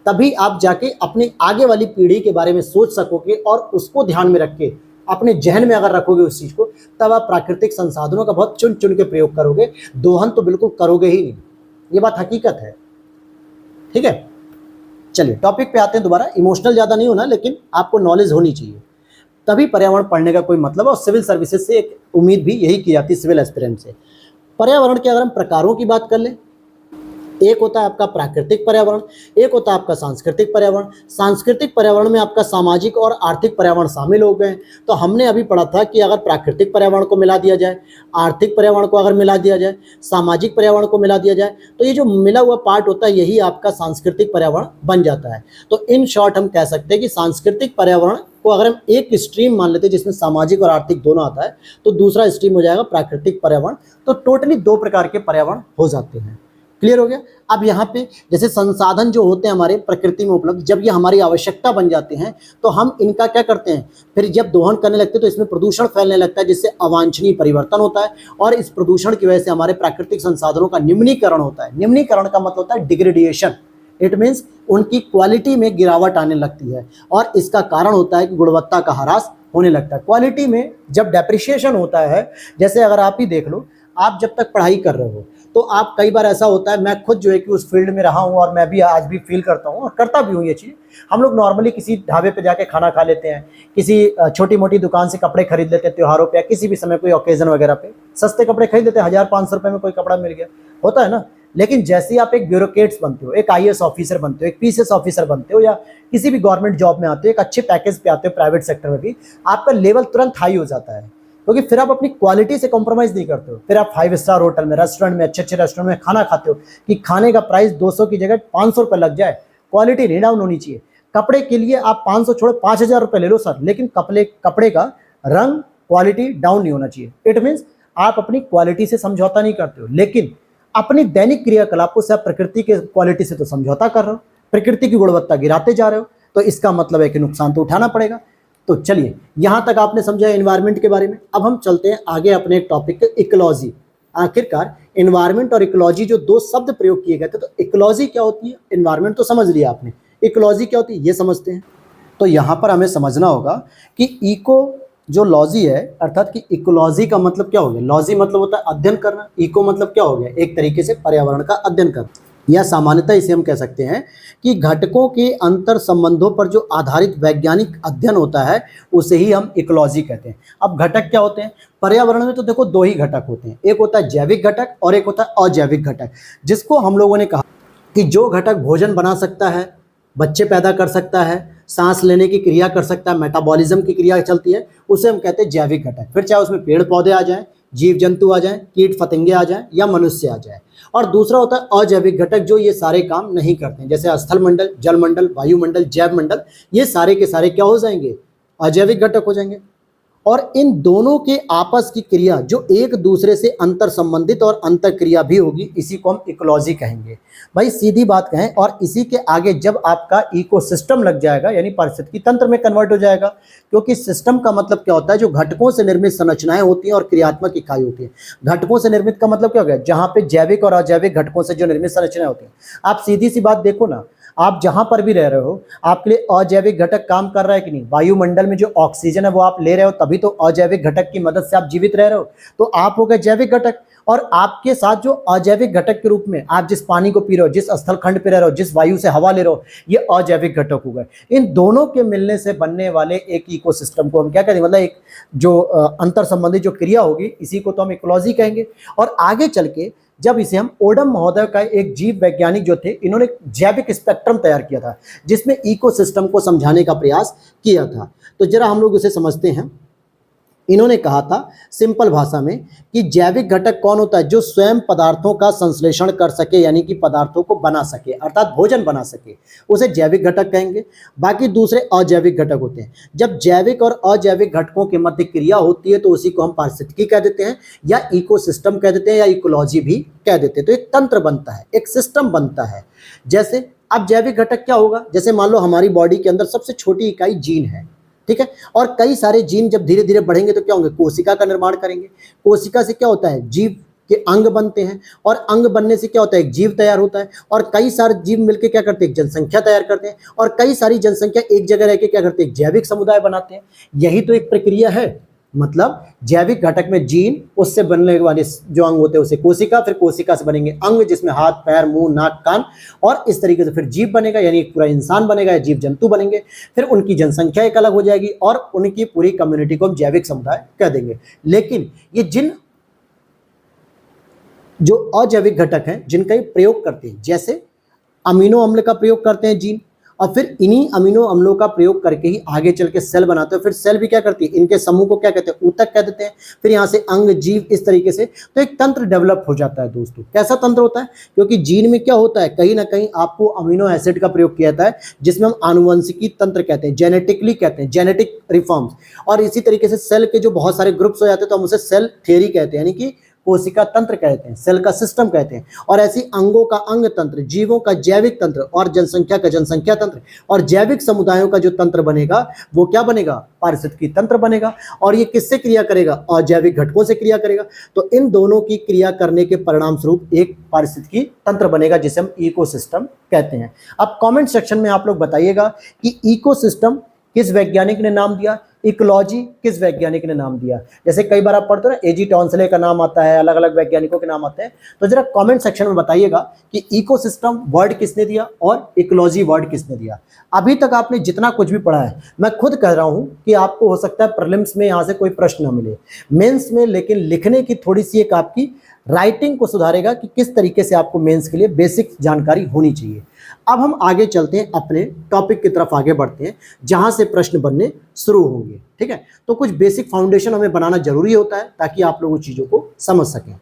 तभी आप जाके अपनी आगे वाली पीढ़ी के बारे में सोच सकोगे और उसको ध्यान में रख के अपने जहन में अगर रखोगे उस चीज़ को, तब आप प्राकृतिक संसाधनों का बहुत चुन चुन के प्रयोग करोगे। दोहन तो बिल्कुल करोगे ही नहीं, ये बात हकीकत है। ठीक है, चलिए टॉपिक पे आते हैं दोबारा। इमोशनल ज़्यादा नहीं होना, लेकिन आपको नॉलेज होनी चाहिए, तभी पर्यावरण पढ़ने का कोई मतलब है। और सिविल सर्विसेज से एक उम्मीद भी यही की जाती है सिविल एस्पिरेंट से। पर्यावरण के अगर हम प्रकारों की बात कर लें, एक होता है आपका प्राकृतिक पर्यावरण, एक होता है आपका सांस्कृतिक पर्यावरण। सांस्कृतिक पर्यावरण में आपका सामाजिक और आर्थिक पर्यावरण शामिल हो गए हैं। तो हमने अभी पढ़ा था कि अगर प्राकृतिक पर्यावरण को मिला दिया जाए, आर्थिक पर्यावरण को अगर मिला दिया जाए, सामाजिक पर्यावरण को मिला दिया जाए, तो ये जो मिला हुआ पार्ट होता है यही आपका सांस्कृतिक पर्यावरण बन जाता है। तो इन शॉर्ट हम कह सकते हैं कि सांस्कृतिक पर्यावरण को अगर हम एक स्ट्रीम मान लेते हैं जिसमें सामाजिक और आर्थिक दोनों आता है, तो दूसरा स्ट्रीम हो जाएगा प्राकृतिक पर्यावरण। तो टोटली 2 प्रकार के पर्यावरण हो जाते हैं। क्लियर हो गया। अब यहाँ पे जैसे संसाधन जो होते हैं हमारे प्रकृति में उपलब्ध, जब ये हमारी आवश्यकता बन जाते हैं तो हम इनका क्या करते हैं, फिर जब दोहन करने लगते हैं तो इसमें प्रदूषण फैलने लगता है, जिससे अवांछनीय परिवर्तन होता है। और इस प्रदूषण की वजह से हमारे प्राकृतिक संसाधनों का निम्नीकरण होता है। निम्नीकरण का मतलब होता है डिग्रेडिएशन। इट मीन्स उनकी क्वालिटी में गिरावट आने लगती है, और इसका कारण होता है कि गुणवत्ता का ह्रास होने लगता है। क्वालिटी में जब डेप्रिशिएशन होता है, जैसे अगर आप ही देख लो, आप जब तक पढ़ाई कर रहे हो तो आप कई बार ऐसा होता है, मैं खुद जो है कि उस फील्ड में रहा हूँ और मैं भी आज भी फील करता हूँ और करता भी हूँ ये चीज़। हम लोग नॉर्मली किसी ढाबे पे जाके खाना खा लेते हैं, किसी छोटी मोटी दुकान से कपड़े खरीद लेते हैं त्योहारों पे या किसी भी समय कोई ओकेजन वगैरह पे, सस्ते कपड़े खरीद लेते हैं, 1000-500 रुपये में कोई कपड़ा मिल गया, होता है ना। लेकिन जैसे ही आप एक ब्यूरोक्रेट्स बनते हो, एक IAS ऑफिसर बनते हो, एक PCS ऑफिसर बनते हो, या किसी भी गवर्नमेंट जॉब में आते हो, एक अच्छे पैकेज पे आते हो प्राइवेट सेक्टर में भी, आपका लेवल तुरंत हाई हो जाता है, क्योंकि फिर आप अपनी क्वालिटी से कॉम्प्रोमाइज़ नहीं करते हो। फिर आप 5 स्टार होटल में, रेस्टोरेंट में, अच्छे रेस्टोरेंट में खाना खाते हो कि खाने का प्राइस 200 की जगह 500 रुपये लग जाए, क्वालिटी नहीं डाउन होनी चाहिए। कपड़े के लिए आप 500 छोड़ो 5000 रुपये ले लो सर, लेकिन कपड़े का रंग क्वालिटी डाउन नहीं होना चाहिए। इट मीन्स आप अपनी क्वालिटी से समझौता नहीं करते हो, लेकिन अपनी दैनिक क्रियाकलापों से आप प्रकृति के क्वालिटी से तो समझौता कर रहे हो, प्रकृति की गुणवत्ता गिराते जा रहे हो, तो इसका मतलब है कि नुकसान तो उठाना पड़ेगा। तो चलिए, यहाँ तक आपने समझा एनवायरनमेंट के बारे में। अब हम चलते हैं आगे अपने एक टॉपिक इकोलॉजी। आखिरकार एनवायरनमेंट और इकोलॉजी जो 2 शब्द प्रयोग किए गए थे, तो इकोलॉजी क्या होती है, एनवायरनमेंट तो समझ लिया आपने, इकोलॉजी क्या होती है ये समझते हैं। तो यहाँ पर हमें समझना होगा कि इको जो लॉजी है, अर्थात कि इकोलॉजी का मतलब क्या हो गया। लॉजी मतलब होता है अध्ययन करना, इको मतलब क्या हो गया, एक तरीके से पर्यावरण का अध्ययन करना, या सामान्यतः इसे हम कह सकते हैं कि घटकों के अंतर संबंधों पर जो आधारित वैज्ञानिक अध्ययन होता है उसे ही हम इकोलॉजी कहते हैं। अब घटक क्या होते हैं पर्यावरण में, तो देखो 2 ही घटक होते हैं, एक होता है जैविक घटक और एक होता है अजैविक घटक, जिसको हम लोगों ने कहा कि जो घटक भोजन बना सकता है, बच्चे पैदा कर सकता है, सांस लेने की क्रिया कर सकता है, मेटाबॉलिज्म की क्रिया चलती है, उसे हम कहते हैं जैविक घटक। फिर चाहे उसमें पेड़ पौधे आ जाएं, जीव जंतु आ जाएं, कीट फतिंगे आ जाएं या मनुष्य आ जाए। और दूसरा होता है अजैविक घटक, जो ये सारे काम नहीं करते हैं, जैसे स्थल मंडल, जल मंडल, वायुमंडल, जैव मंडल, ये सारे के सारे क्या हो जाएंगे, अजैविक घटक हो जाएंगे। और इन दोनों के आपस की क्रिया जो एक दूसरे से अंतर संबंधित और अंतर क्रिया भी होगी, इसी को हम इकोलॉजी कहेंगे। भाई सीधी बात कहें, और इसी के आगे जब आपका इकोसिस्टम लग जाएगा, यानी पारिस्थितिकी तंत्र में कन्वर्ट हो जाएगा, क्योंकि सिस्टम का मतलब क्या होता है, जो घटकों से निर्मित संरचनाएं होती हैं और क्रियात्मक इकाई होती है। घटकों से निर्मित का मतलब क्या हो गया, जहाँ पे जैविक और अजैविक घटकों से जो निर्मित संरचनाएं होती हैं। आप सीधी सी बात देखो ना, आप जहां पर भी रह रहे हो, आपके लिए अजैविक घटक काम कर रहा है कि नहीं। वायुमंडल में जो ऑक्सीजन है वो आप ले रहे हो, तभी तो अजैविक घटक की मदद से आप जीवित रह रहे हो, तो आप हो गए जैविक घटक। और आपके साथ जो अजैविक घटक के रूप में आप जिस पानी को पी रहे हो, जिस स्थल खंड पे रह रहे हो, जिस वायु से हवा ले रहे हो, ये अजैविक घटक हो गए। इन दोनों के मिलने से बनने वाले एक इकोसिस्टम को हम क्या कहेंगे, मतलब एक जो अंतर संबंधी जो क्रिया होगी, इसी को तो हम इकोलॉजी कहेंगे। और आगे चल के जब इसे हम ओडम महोदय का एक जीव वैज्ञानिक जो थे, इन्होंने जैविक स्पेक्ट्रम तैयार किया था जिसमें इकोसिस्टम को समझाने का प्रयास किया था। तो जरा हम लोग उसे समझते हैं। इन्होंने कहा था सिंपल भाषा में कि जैविक घटक कौन होता है, जो स्वयं पदार्थों का संश्लेषण कर सके, यानी कि पदार्थों को बना सके, अर्थात भोजन बना सके, उसे जैविक घटक कहेंगे। बाकी दूसरे अजैविक घटक होते हैं। जब जैविक और अजैविक घटकों के मध्य क्रिया होती है तो उसी को हम पारिस्थितिकी कह देते हैं, या इकोसिस्टम कह देते हैं, या इकोलॉजी भी कह देते हैं। तो एक तंत्र बनता है, एक सिस्टम बनता है। जैसे अब जैविक घटक क्या होगा, जैसे मान लो हमारी बॉडी के अंदर सबसे छोटी इकाई जीन है, ठीक है, और कई सारे जीन जब धीरे धीरे बढ़ेंगे तो क्या होंगे, कोशिका का निर्माण करेंगे। कोशिका से क्या होता है, जीव के अंग बनते हैं, और अंग बनने से क्या होता है, एक जीव तैयार होता है, और कई सारे जीव मिलकर क्या करते हैं, एक जनसंख्या तैयार करते हैं, और कई सारी जनसंख्या एक जगह रहकर क्या करते हैं, एक जैविक समुदाय बनाते हैं। यही तो एक प्रक्रिया है। मतलब जैविक घटक में जीन, उससे बनने वाले जो अंग होते हैं उसे कोशिका, फिर कोशिका से बनेंगे अंग जिसमें हाथ, पैर, मुंह, नाक, कान, और इस तरीके से फिर जीव बनेगा, यानी एक पूरा इंसान बनेगा या जीव जंतु बनेंगे। फिर उनकी जनसंख्या एक अलग हो जाएगी और उनकी पूरी कम्युनिटी को हम जैविक समुदाय कह देंगे। लेकिन ये जिन जो अजैविक घटक हैं जिनका ये प्रयोग करते हैं, जैसे अमीनो अम्ल का प्रयोग करते हैं जीन, और फिर इन्हीं अमीनो अम्लों का प्रयोग करके ही आगे चल के सेल बनाते हैं। फिर सेल भी क्या करती है, इनके समूह को क्या कहते हैं, ऊतक कह देते हैं। फिर यहाँ से अंग, जीव, इस तरीके से तो एक तंत्र डेवलप हो जाता है दोस्तों। कैसा तंत्र होता है, क्योंकि जीन में क्या होता है, कहीं ना कहीं आपको अमीनो एसिड का प्रयोग किया जाता है, जिसमें हम आनुवंशिकी तंत्र कहते हैं, जेनेटिकली कहते हैं, जेनेटिक रिफॉर्म्स। और इसी तरीके से सेल के जो बहुत सारे ग्रुप्स हो जाते हैं तो हम उसे सेल थ्योरी कहते हैं, यानी कि कोशिका तंत्र कहते हैं, सेल का सिस्टम कहते हैं। और ऐसी अंगों का अंग तंत्र, जीवों का जैविक तंत्र, और जनसंख्या का जनसंख्या तंत्र, और जैविक समुदायों का जो तंत्र बनेगा वो क्या बनेगा, पारिस्थितिकी तंत्र बनेगा। और ये किससे क्रिया करेगा, अजैविक घटकों से क्रिया करेगा। तो इन दोनों की क्रिया करने के परिणाम स्वरूप एक पारिस्थितिकी तंत्र बनेगा जिसे हम इकोसिस्टम कहते हैं। अब कमेंट सेक्शन में आप लोग बताइएगा कि इकोसिस्टम किस वैज्ञानिक ने नाम दिया, इकोलॉजी किस वैज्ञानिक ने नाम दिया। जैसे कई बार आप पढ़ते हो ना, एजी टॉन्सले का नाम आता है, अलग अलग वैज्ञानिकों के नाम आते हैं। तो जरा कमेंट सेक्शन में बताइएगा कि इकोसिस्टम वर्ड किसने दिया और इकोलॉजी वर्ड किसने दिया। अभी तक आपने जितना कुछ भी पढ़ा है, मैं खुद कह रहा हूं कि आपको हो सकता है प्रीलिम्स में यहाँ से कोई प्रश्न न मिले, मेंस में लेकिन लिखने की थोड़ी सी एक आपकी राइटिंग को सुधारेगा कि किस तरीके से आपको मेंस के लिए बेसिक जानकारी होनी चाहिए। अब हम आगे चलते हैं, अपने टॉपिक की तरफ आगे बढ़ते हैं जहां से प्रश्न बनने शुरू होंगे। ठीक है, तो कुछ बेसिक फाउंडेशन हमें बनाना जरूरी होता है ताकि आप लोग उन चीजों को समझ सकें।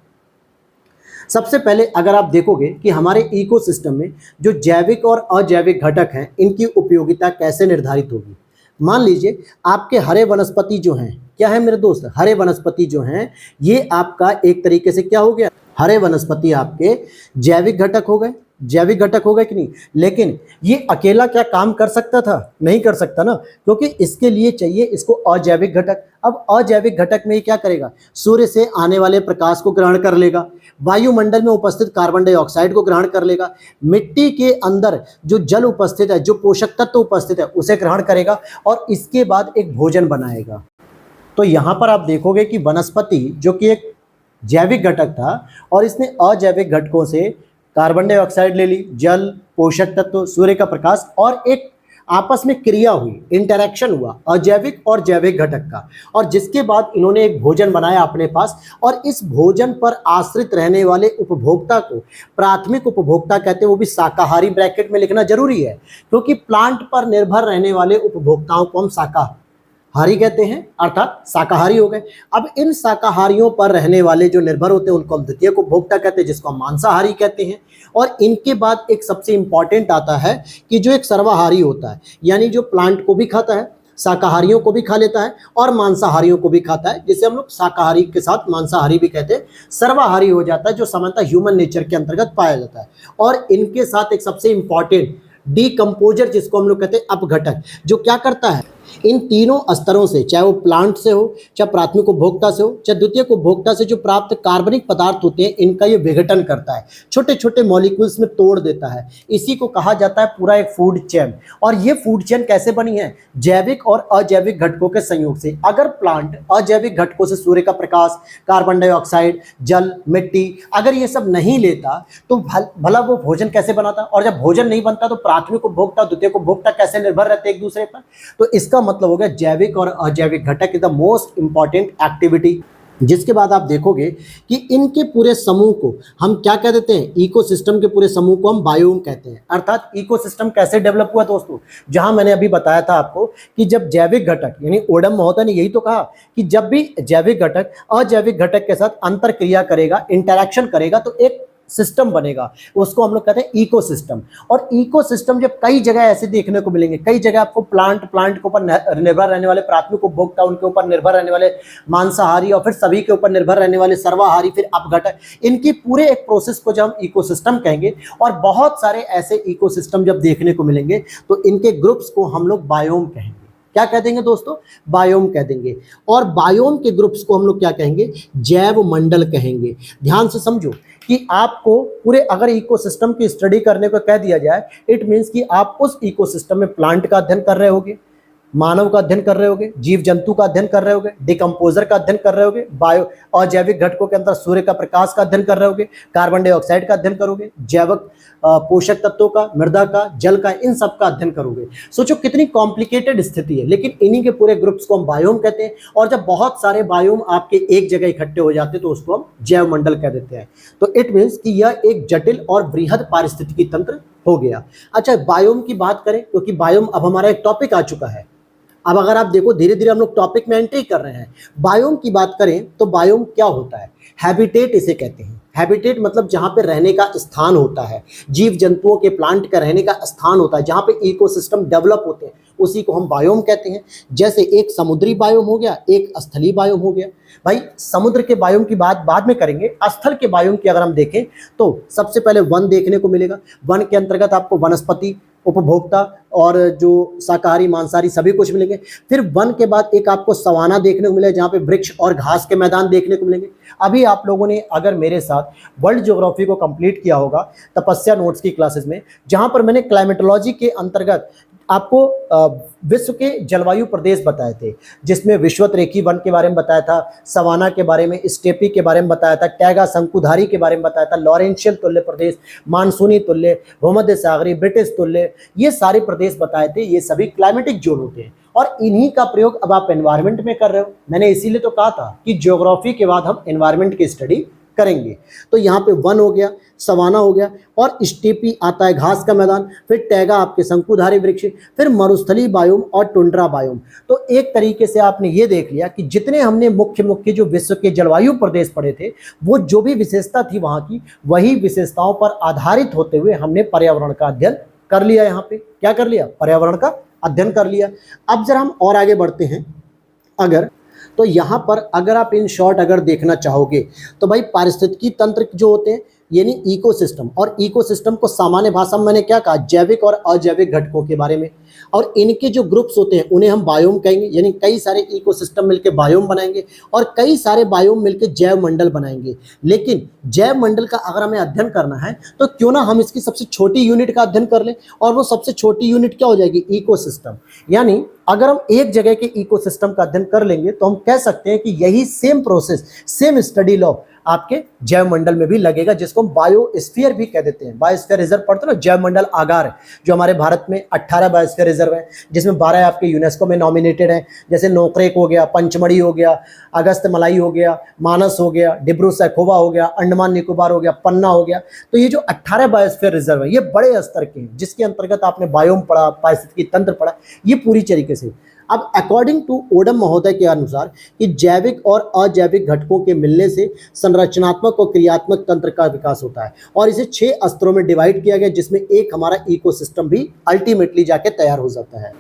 सबसे पहले अगर आप देखोगे कि हमारे इकोसिस्टम में जो जैविक और अजैविक घटक हैं, इनकी उपयोगिता कैसे निर्धारित होगी। मान लीजिए आपके हरे वनस्पति जो हैं, क्या है मेरे दोस्त, हरे वनस्पति जो हैं ये आपका एक तरीके से क्या हो गया, हरे वनस्पति आपके जैविक घटक हो गए, जैविक घटक हो गए कि नहीं। लेकिन ये अकेला क्या काम कर सकता था, नहीं कर सकता ना, क्योंकि इसके लिए चाहिए इसको अजैविक घटक। अब अजैविक घटक में ये क्या करेगा, सूर्य से आने वाले प्रकाश को ग्रहण कर लेगा, वायुमंडल में उपस्थित कार्बन डाइऑक्साइड को ग्रहण कर लेगा, मिट्टी के अंदर जो जल उपस्थित है, जो पोषक तत्व उपस्थित है उसे ग्रहण करेगा, और इसके बाद एक भोजन बनाएगा। तो यहाँ पर आप देखोगे कि वनस्पति जो कि एक जैविक घटक था और इसने अजैविक घटकों से कार्बन डाइऑक्साइड ले ली, जल, पोषक तत्व, सूर्य का प्रकाश, और एक आपस में क्रिया हुई, इंटरैक्शन हुआ अजैविक और जैविक घटक का, और जिसके बाद इन्होंने एक भोजन बनाया अपने पास। और इस भोजन पर आश्रित रहने वाले उपभोक्ता को प्राथमिक उपभोक्ता कहते हैं, वो भी शाकाहारी ब्रैकेट में लिखना जरूरी है, क्योंकि प्लांट पर निर्भर रहने वाले उपभोक्ताओं को हम शाकाहारी कहते हैं, अर्थात शाकाहारी हो गए। अब इन शाकाहारियों पर रहने वाले जो निर्भर होते हैं उनको हम द्वितीय उपभोक्ता कहते हैं, जिसको हम मांसाहारी कहते हैं। और इनके बाद एक सबसे इंपॉर्टेंट आता है कि जो एक सर्वाहारी होता है, यानी जो प्लांट को भी खाता है, शाकाहारियों को भी खा लेता है और मांसाहारियों को भी खाता है, जिसे हम लोग शाकाहारी के साथ मांसाहारी भी कहते हैं, सर्वाहारी हो जाता है, जो सामान्यतः ह्यूमन नेचर के अंतर्गत पाया जाता है। और इनके साथ एक सबसे इंपॉर्टेंट डीकम्पोजर, जिसको हम लोग कहते हैं अपघटक, जो क्या करता है, इन तीनों स्तरों से, चाहे वो प्लांट से हो, चाहे प्राथमिक उपभोक्ता से हो, चाहे द्वितीय उपभोक्ता से जो प्राप्त कार्बनिक पदार्थ होते हैं, इनका ये विघटन करता है, छोटे छोटे मॉलिक्यूल्स में तोड़ देता है। इसी को कहा जाता है पूरा एक फूड चेन। और ये फूड चेन कैसे बनी है, जैविक और अजैविक घटकों के संयोग से। अगर प्लांट अजैविक घटकों से सूर्य का प्रकाश, कार्बन डाइऑक्साइड, जल, मिट्टी, अगर ये सब नहीं लेता तो भला वो भोजन कैसे बनाता, और जब भोजन नहीं बनता तो प्राथमिक उपभोक्ता, द्वितीय उपभोक्ता कैसे निर्भर रहते एक दूसरे पर। तो इसका मतलब हो गया जैविक और अजैविक घटक is the most important activity. जिसके बाद आप देखोगे कि इनके पूरे समूह को हम क्या कह देते हैं, इकोसिस्टम के पूरे समूह को हम बायोम कहते हैं। अर्थात इकोसिस्टम कैसे डेवलप हुआ दोस्तों, जहां मैंने अभी बताया था आपको कि जब जैविक घटक यानी ओडम महोदय ने यही तो कहा कि जब भी जैविक घटक अजैविक घटक के साथ अंतर क्रिया करेगा, इंटरैक्शन करेगा, तो एक सिस्टम बनेगा, उसको हम लोग कहते हैं इकोसिस्टम। और इकोसिस्टम जब कई जगह ऐसे देखने को मिलेंगे, कई जगह आपको प्लांट के ऊपर निर्भर रहने वाले प्राथमिक उपभोक्ता, उनके ऊपर निर्भर रहने वाले मांसाहारी, और फिर सभी के ऊपर निर्भर रहने वाले सर्वाहारी, फिर अपघटक, इनकी पूरे एक प्रोसेस को जब हम इकोसिस्टम कहेंगे। और बहुत सारे ऐसे इकोसिस्टम जब देखने को मिलेंगे तो इनके ग्रुप्स को हम लोग बायोम कहेंगे। क्या कह देंगे दोस्तों, बायोम कह देंगे। और बायोम के ग्रुप्स को हम लोग क्या कहेंगे, जैव मंडल कहेंगे। ध्यान से समझो कि आपको पूरे अगर इकोसिस्टम की स्टडी करने को कह दिया जाए, इट मींस कि आप उस इकोसिस्टम में प्लांट का अध्ययन कर रहे होगे, मानव का अध्ययन कर रहे होगे, जीव जंतु का अध्ययन कर रहे होगे, डिकम्पोजर का अध्ययन कर रहे होगे, बायो अजैविक घटकों के अंदर सूर्य का प्रकाश का अध्ययन कर रहे होगे, कार्बन डाइऑक्साइड का अध्ययन करोगे, जैविक पोषक तत्वों का, मृदा का, जल का, इन सब का अध्ययन करोगे। सोचो कितनी कॉम्प्लिकेटेड स्थिति है, लेकिन इन्हीं के पूरे ग्रुप्स को हम बायोम कहते हैं। और जब बहुत सारे बायोम आपके एक जगह इकट्ठे हो जाते हैं तो उसको हम जैव मंडल कह देते हैं। तो इट मीन्स कि यह एक जटिल और वृहद पारिस्थितिकी तंत्र हो गया। अच्छा, बायोम की बात करें, क्योंकि बायोम अब हमारा एक टॉपिक आ चुका है। अब अगर आप देखो धीरे धीरे हम लोग टॉपिक में एंट्री कर रहे हैं। बायोम की बात करें तो बायोम क्या होता है? हैबिटेट इसे कहते हैं। हैबिटेट मतलब जहां पे रहने का स्थान होता है, जीव जंतुओं के, प्लांट का रहने का स्थान होता है, जहां पे इकोसिस्टम डेवलप होते हैं, उसी को हम बायोम कहते हैं। जैसे एक समुद्री बायोम हो गया, एक स्थलीय बायोम हो गया। भाई समुद्र के बायोम की बात बाद में करेंगे। स्थल के बायोम की अगर हम देखें तो सबसे पहले वन देखने को मिलेगा। वन के अंतर्गत आपको वनस्पति, उपभोक्ता और जो शाकाहारी, मांसाहारी सभी कुछ मिलेंगे। फिर वन के बाद एक आपको सवाना देखने को मिलेगा, जहाँ पे वृक्ष और घास के मैदान देखने को मिलेंगे। अभी आप लोगों ने अगर मेरे साथ वर्ल्ड ज्योग्राफी को कंप्लीट किया होगा तपस्या नोट्स की क्लासेस में, जहाँ पर मैंने क्लाइमेटोलॉजी के अंतर्गत आपको विश्व के जलवायु प्रदेश बताए थे, जिसमें विषुवत-रेखीय वन के बारे में बताया था, सवाना के बारे में, स्टेपी के बारे में बताया था, टैगा शंकुधारी के बारे में बताया था, लॉरेंशियल तुल्य प्रदेश, मानसूनी तुल्य, भूमध्य सागरीय, ब्रिटिश तुल्य, ये सारे प्रदेश बताए थे। ये सभी क्लाइमेटिक जोन होते हैं और इन्हीं का प्रयोग अब आप एनवायरनमेंट में कर रहे हो। मैंने इसीलिए तो कहा था कि ज्योग्राफी के बाद हम एनवायरनमेंट की स्टडी करेंगे। तो यहाँ पे वन हो गया, सवाना हो गया, और स्टेपी आता है घास का मैदान, फिर टैगा आपके शंकुधारी वृक्ष, फिर मरुस्थलीय बायोम और टुंड्रा बायोम। तो एक तरीके से आपने ये देख लिया कि जितने हमने मुख्य मुख्य जो विश्व के जलवायु प्रदेश पढ़े थे, वो जो भी विशेषता थी वहाँ की, वही विशेषताओं पर आधारित होते हुए हमने पर्यावरण का अध्ययन कर लिया। यहाँ पे क्या कर लिया? पर्यावरण का अध्ययन कर लिया। अब जरा हम और आगे बढ़ते हैं। तो यहाँ पर अगर आप इन शॉर्ट अगर देखना चाहोगे तो भाई पारिस्थितिकी तंत्र जो होते हैं यानी इकोसिस्टम, और इकोसिस्टम को सामान्य भाषा में मैंने क्या कहा? जैविक और अजैविक घटकों के बारे में। और इनके जो ग्रुप्स होते हैं उन्हें हम बायोम कहेंगे, यानी कई सारे इकोसिस्टम मिलकर बायोम बनाएंगे और कई सारे बायोम मिलकर जैव मंडल बनाएंगे। लेकिन जैव मंडल का अगर हमें अध्ययन करना है तो क्यों ना हम इसकी सबसे छोटी यूनिट का अध्ययन कर लें, और वो सबसे छोटी यूनिट क्या हो जाएगी? इकोसिस्टम। यानी अगर हम एक जगह के इकोसिस्टम का अध्ययन कर लेंगे तो हम कह सकते हैं कि यही same process, same study law आपके जैव मंडल में भी लगेगा, जिसको हम बायोस्फीयर भी कह देते हैं। बायोस्फीयर रिजर्व पढ़ते हो ना, जैव मंडल आगार, जो हमारे भारत में 18 बायोस्फीयर रिजर्व है, जिसमें 12 आपके यूनेस्को में नॉमिनेटेड हैं। जैसे नोकरेक हो गया, पंचमढ़ी हो गया, अगस्त मलाई हो गया, मानस हो गया, डिब्रू सैखोवा हो गया, अंडमान निकोबार हो गया, पन्ना हो गया। तो ये जो 18 बायोस्फीयर रिजर्व है, ये बड़े स्तर के हैं, जिसके अंतर्गत आपने बायोम पढ़ा, पारिस्थितिकी तंत्र पढ़ा, ये पूरी तरीके से। अब अकॉर्डिंग टू ओडम महोदय के अनुसार कि जैविक और अजैविक घटकों के मिलने से संरचनात्मक और क्रियात्मक तंत्र का विकास होता है, और इसे 6 स्तरों में डिवाइड किया गया, जिसमें एक हमारा इकोसिस्टम भी अल्टीमेटली जाके तैयार हो जाता है।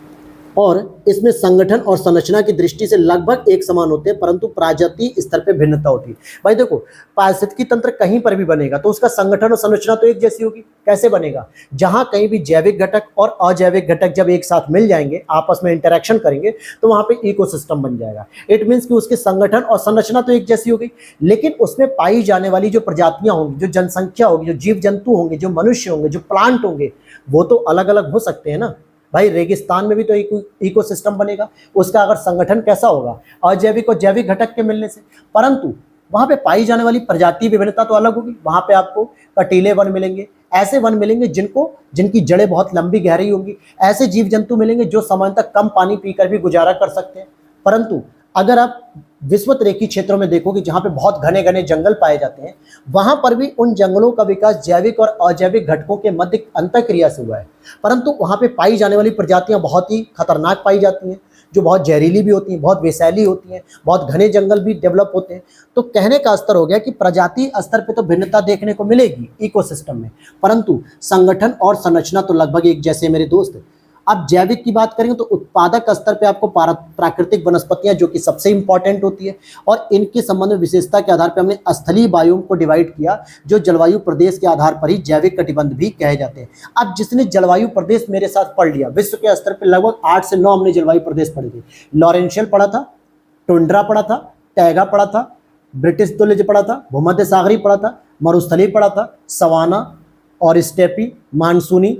और इसमें संगठन और संरचना की दृष्टि से लगभग एक समान होते हैं, परंतु प्रजाति स्तर पे भिन्नता होती है। भाई देखो, पारिस्थितिकी तंत्र कहीं पर भी बनेगा तो उसका संगठन और संरचना तो एक जैसी होगी। कैसे बनेगा? जहां कहीं भी जैविक घटक और अजैविक घटक जब एक साथ मिल जाएंगे, आपस में इंटरेक्शन करेंगे, तो वहां पे इकोसिस्टम बन जाएगा। इट मीन्स कि उसके संगठन और संरचना तो एक जैसी होगी, लेकिन उसमें पाई जाने वाली जो प्रजातियां होंगी, जो जनसंख्या होगी, जो जीव जंतु होंगे, जो मनुष्य होंगे, जो प्लांट होंगे, वो तो अलग अलग हो सकते हैं ना। भाई रेगिस्तान में भी तो इकोसिस्टम बनेगा, उसका अगर संगठन कैसा होगा? अजैविक और जैविक घटक के मिलने से। परंतु वहां पे पाई जाने वाली प्रजाति विभिन्नता तो अलग होगी। वहां पे आपको कटीले वन मिलेंगे, ऐसे वन मिलेंगे जिनकी जड़ें बहुत लंबी गहरी होंगी। ऐसे जीव जंतु मिलेंगे जो सामान्यतः कम पानी पीकर भी गुजारा कर सकते हैं। परंतु अगर आप विषुवत रेखीय क्षेत्रों में देखोगे, जहां पे बहुत घने घने जंगल पाए जाते हैं, वहां पर भी उन जंगलों का विकास जैविक और अजैविक घटकों के मध्य अंतःक्रिया से हुआ है। परंतु वहां पे पाई जाने वाली प्रजातियां बहुत ही खतरनाक पाई जाती हैं, जो बहुत जहरीली भी होती हैं, बहुत विषैली होती हैं, बहुत घने जंगल भी डेवलप होते हैं। तो कहने का स्तर हो गया कि प्रजाति स्तर पे तो भिन्नता देखने को मिलेगी इकोसिस्टम में, परंतु संगठन और संरचना तो लगभग एक जैसे मेरे दोस्त। अब जैविक की बात करेंगे तो उत्पादक स्तर पे आपको प्राकृतिक वनस्पतियां, जो कि सबसे इंपॉर्टेंट होती है, और इनके संबंध में विशेषता के आधार पर हमने स्थलीय बायोम को डिवाइड किया, जो जलवायु प्रदेश के आधार पर ही जैविक कटिबंध भी कहे जाते हैं। अब जिसने जलवायु प्रदेश मेरे साथ पढ़ लिया, विश्व के स्तर पर लगभग 8 से 9 हमने जलवायु प्रदेश पढ़े थे। लॉरेंशियल पढ़ा था, टुंड्रा पढ़ा था, टैगा पढ़ा था, ब्रिटिश तुल्य पढ़ा था, भूमध्य सागरीय पढ़ा था, मरुस्थलीय पढ़ा था, सवाना और स्टेपी, मानसूनी,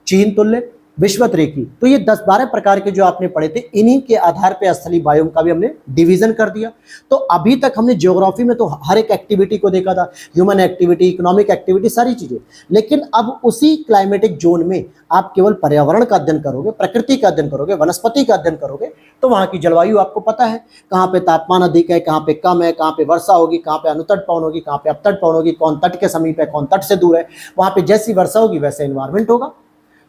चीन तुल्य, विश्वत रेखी। तो ये 10-12 प्रकार के जो आपने पढ़े थे, इन्हीं के आधार पे स्थलीय बायोम का भी हमने डिवीजन कर दिया। तो अभी तक हमने ज्योग्राफी में तो हर एक एक्टिविटी को देखा था, ह्यूमन एक्टिविटी, इकोनॉमिक एक्टिविटी, सारी चीजें। लेकिन अब उसी क्लाइमेटिक जोन में आप केवल पर्यावरण का अध्ययन करोगे, प्रकृति का अध्ययन करोगे, वनस्पति का अध्ययन करोगे, तो वहां की जलवायु आपको पता है, कहाँ पे तापमान अधिक है, कहाँ पे कम है, कहाँ पे वर्षा होगी, कहाँ पे अनुतट पवन होगी, कहाँ पे अपतट पवन होगी, कौन तट के समीप है, कौन तट से दूर है, वहां पे जैसी वर्षा होगी वैसे एनवायरमेंट होगा।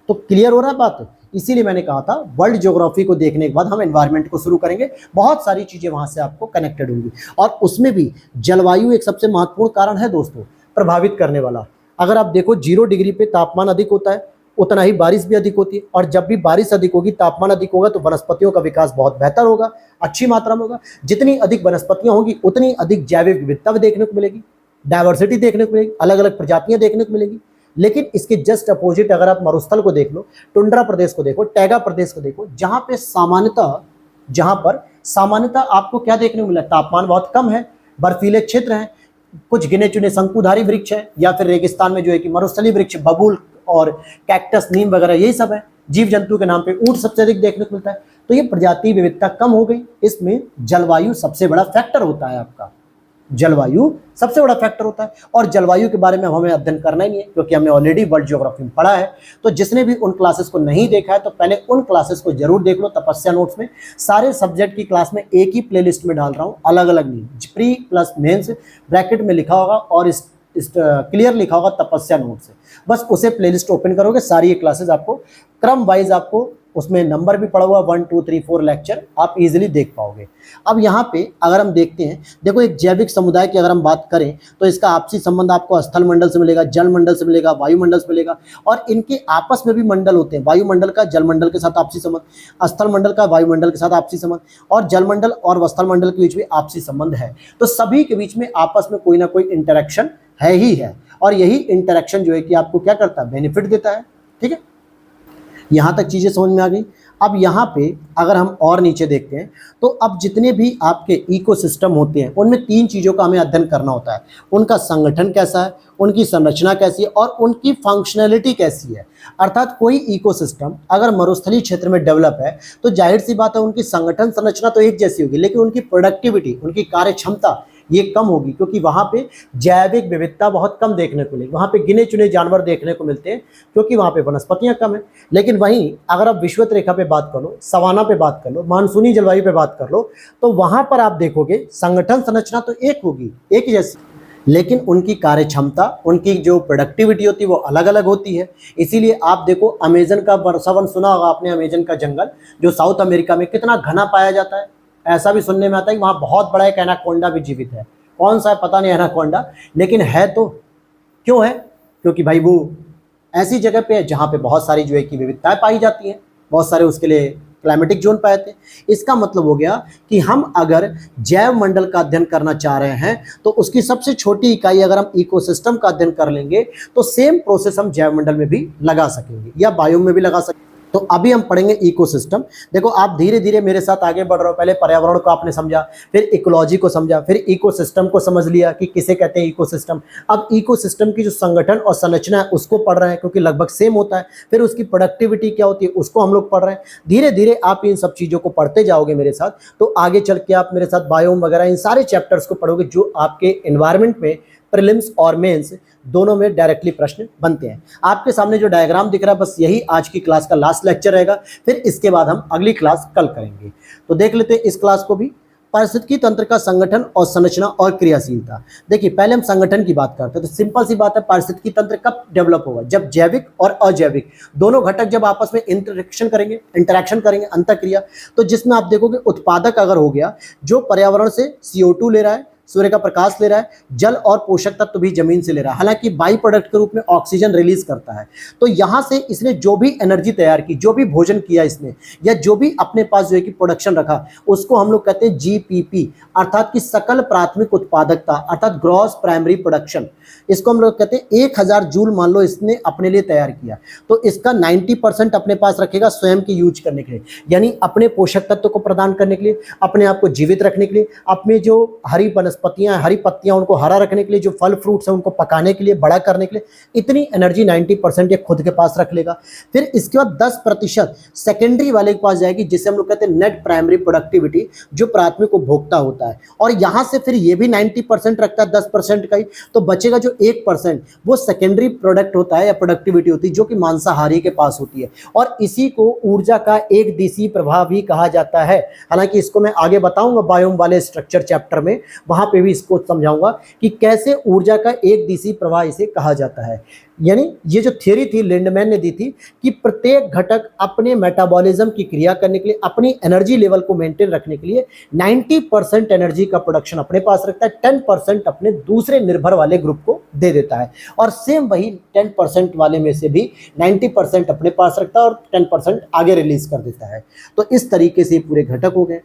तो क्लियर हो रहा है बात? इसीलिए मैंने कहा था वर्ल्ड ज्योग्राफी को देखने के बाद हम एनवायरनमेंट को शुरू करेंगे, बहुत सारी चीजें वहां से आपको कनेक्टेड होंगी। और उसमें भी जलवायु एक सबसे महत्वपूर्ण कारण है दोस्तों, प्रभावित करने वाला। अगर आप देखो 0 डिग्री पे तापमान अधिक होता है, उतना ही बारिश भी अधिक होती है, और जब भी बारिश अधिक होगी, तापमान अधिक होगा, तो वनस्पतियों का विकास बहुत बेहतर होगा, अच्छी मात्रा में होगा। जितनी अधिक वनस्पतियां होंगी उतनी अधिक जैविक विविधता देखने को मिलेगी, डायवर्सिटी देखने को मिलेगी, अलग अलग प्रजातियां देखने को मिलेगी। लेकिन इसके जस्ट अपोजिट अगर आप मरुस्थल को देख लो, टुंड्रा प्रदेश को देखो, टैगा प्रदेश को देखो, जहां पर सामान्यतः आपको क्या देखने को मिला, तापमान बहुत कम है, बर्फीले क्षेत्र हैं, कुछ गिने चुने शंकुधारी वृक्ष है, या फिर रेगिस्तान में जो है कि मरुस्थलीय वृक्ष, बबूल और कैक्टस, नीम वगैरह यही सब है। जीव जंतु के नाम पे ऊंट सबसे अधिक देखने को मिलता है। तो ये प्रजाति विविधता कम हो गई। इसमें जलवायु सबसे बड़ा फैक्टर होता है आपका, जलवायु सबसे बड़ा फैक्टर होता है। और जलवायु के बारे में हमें अध्ययन करना ही नहीं है, क्योंकि हमने ऑलरेडी वर्ल्ड ज्योग्राफी में पढ़ा है। तो जिसने भी उन क्लासेस को नहीं देखा है तो पहले उन क्लासेस को जरूर देख लो। तपस्या नोट्स में सारे सब्जेक्ट की क्लास में एक ही प्लेलिस्ट में डाल रहा हूँ, अलग अलग नहीं, प्री प्लस मेंस ब्रैकेट में लिखा होगा और इस क्लियर लिखा होगा तपस्या नोट से। बस उसे प्लेलिस्ट ओपन करोगे, सारी ये क्लासेस आपको क्रम वाइज, आपको उसमें नंबर भी पड़ा हुआ 1 2 3 4 लेक्चर आप इजीली देख पाओगे। अब यहाँ पे अगर हम देखते हैं, देखो एक जैविक समुदाय की अगर हम बात करें तो इसका आपसी संबंध आपको स्थल मंडल से मिलेगा, जल मंडल से मिलेगा, वायुमंडल से मिलेगा, और इनके आपस में भी मंडल होते हैं। वायुमंडल का जल मंडल के साथ आपसी संबंध, स्थल मंडल का वायुमंडल के साथ आपसी संबंध, और जल मंडल और स्थल मंडल के बीच में आपसी संबंध है। तो सभी के बीच में आपस में कोई ना कोई इंटरेक्शन है ही है, और यही इंटरेक्शन जो है कि आपको क्या करता है, बेनिफिट देता है। ठीक है, यहाँ तक चीज़ें समझ में आ गई। अब यहाँ पे अगर हम और नीचे देखते हैं तो अब जितने भी आपके इकोसिस्टम होते हैं उनमें 3 चीज़ों का हमें अध्ययन करना होता है। उनका संगठन कैसा है, उनकी संरचना कैसी है, और उनकी फंक्शनैलिटी कैसी है। अर्थात कोई इकोसिस्टम अगर मरुस्थलीय क्षेत्र में डेवलप है तो जाहिर सी बात है उनकी संगठन संरचना तो एक जैसी होगी, लेकिन उनकी प्रोडक्टिविटी, उनकी कार्य क्षमता ये कम होगी, क्योंकि वहाँ पे जैविक विविधता बहुत कम देखने को मिलेगी। वहाँ पे गिने चुने जानवर देखने को मिलते हैं, क्योंकि वहाँ पे वनस्पतियाँ कम है। लेकिन वहीं अगर आप विषुवत रेखा पे बात कर लो, सवाना पे बात कर लो, मानसूनी जलवायु पे बात कर लो, तो वहाँ पर आप देखोगे संगठन संरचना तो एक होगी, एक जैसी, लेकिन उनकी कार्य क्षमता, उनकी जो प्रोडक्टिविटी होती है वो अलग अलग होती है। इसीलिए आप देखो अमेजन का वर्षावन सुना होगा आपने, अमेजन का जंगल जो साउथ अमेरिका में कितना घना पाया जाता है। ऐसा भी सुनने में आता है कि वहाँ बहुत बड़ा एक एनाकोंडा भी जीवित है। कौन सा है पता नहीं एनाकोंडा, लेकिन है तो क्यों है, क्योंकि भाई वो ऐसी जगह पे है जहाँ पे बहुत सारी जो है कि विविधताएं पाई जाती हैं, बहुत सारे उसके लिए क्लाइमेटिक जोन पाए थे। इसका मतलब हो गया कि हम अगर जैव मंडल का अध्ययन करना चाह रहे हैं तो उसकी सबसे छोटी इकाई अगर हम इकोसिस्टम का अध्ययन कर लेंगे तो सेम प्रोसेस हम जैव मंडल में भी लगा सकेंगे या बायोम में भी लगा सकेंगे। तो अभी हम पढ़ेंगे इकोसिस्टम। देखो आप धीरे धीरे मेरे साथ आगे बढ़ रहे हो। पहले पर्यावरण को आपने समझा, फिर इकोलॉजी को समझा, फिर इकोसिस्टम को समझ लिया कि किसे कहते हैं इकोसिस्टम। अब इकोसिस्टम की जो संगठन और संरचना है उसको पढ़ रहे हैं, क्योंकि लगभग सेम होता है। फिर उसकी प्रोडक्टिविटी क्या होती है उसको हम लोग पढ़ रहे हैं। धीरे धीरे आप इन सब चीज़ों को पढ़ते जाओगे मेरे साथ, तो आगे चल के आप मेरे साथ बायोम वगैरह इन सारे चैप्टर्स को पढ़ोगे, जो आपके एनवायरनमेंट में प्रीलिम्स और मेंस दोनों में डायरेक्टली प्रश्न बनते हैं। आपके सामने जो डायग्राम दिख रहा है बस यही आज की क्लास का लास्ट लेक्चर रहेगा। फिर इसके बाद हम अगली क्लास कल करेंगे। तो देख लेते हैं इस क्लास को भी। पारिस्थितिकी तंत्र का संगठन और संरचना और क्रियाशीलता। देखिए पहले हम संगठन की बात करते हैं, तो सिंपल सी बात है, पारिस्थितिकी तंत्र कब डेवलप होगा, जब जैविक और अजैविक दोनों घटक जब आपस में इंटरेक्शन करेंगे अंतःक्रिया। तो जिसमें आप देखोगे उत्पादक अगर हो गया, जो पर्यावरण से CO2 ले रहा है, सूर्य का प्रकाश ले रहा है, जल और पोषक तत्व भी जमीन से ले रहा है, हालांकि बाई प्रोडक्ट के रूप में ऑक्सीजन रिलीज करता है। तो यहाँ से इसने जो भी एनर्जी तैयार की, जो भी भोजन किया इसने, या जो भी अपने पास जो है कि प्रोडक्शन रखा, उसको हम लोग कहते हैं GPP, अर्थात कि सकल प्राथमिक उत्पादकता, अर्थात ग्रॉस प्राइमरी प्रोडक्शन। इसको हम लोग कहते हैं 1000 जूल मान लो इसने अपने लिए तैयार किया, तो इसका 90% अपने पास रखेगा स्वयं के यूज करने के लिए, यानी अपने पोषक तत्व को प्रदान करने के लिए, अपने आप को जीवित रखने के लिए, अपने जो हरी वनस्पति वनस्पतियां, हरी पत्तियां, उनको हरा रखने के लिए, जो फल फ्रूट्स हैं उनको पकाने के लिए, बड़ा करने के लिए, इतनी एनर्जी 90% ये खुद के पास रख लेगा। फिर इसके बाद 10% सेकेंडरी वाले के पास जाएगी, जिसे हम लोग कहते हैं नेट प्राइमरी प्रोडक्टिविटी, जो प्राथमिक उपभोक्ता होता है। और यहां से फिर ये भी 90% रखता है 10% का ही, तो बचेगा जो 1% वो सेकेंडरी प्रोडक्ट होता है या प्रोडक्टिविटी होती है, जो कि मांसाहारी के पास होती है। और इसी को ऊर्जा का एक दिशीय प्रवाह भी कहा जाता है। हालांकि इसको मैं आगे बताऊंगा बायोम वाले स्ट्रक्चर चैप्टर में, वहां पे भी इसको समझाऊंगा कि कैसे ऊर्जा का एक दिशीय प्रवाह इसे कहा जाता है। यानी ये जो थ्योरी थी लिंडमैन ने दी थी कि प्रत्येक घटक अपने मेटाबॉलिज्म की क्रिया करने के लिए, अपनी एनर्जी लेवल को मेंटेन रखने के लिए 90% एनर्जी का प्रोडक्शन अपने पास रखता है, 10% अपने दूसरे निर्भर वाले ग्रुप को दे देता है। और सेम वही 10% वाले में से भी 90% अपने पास रखता है और 10% आगे रिलीज कर देता है। तो इस तरीके से पूरे घटक हो गए।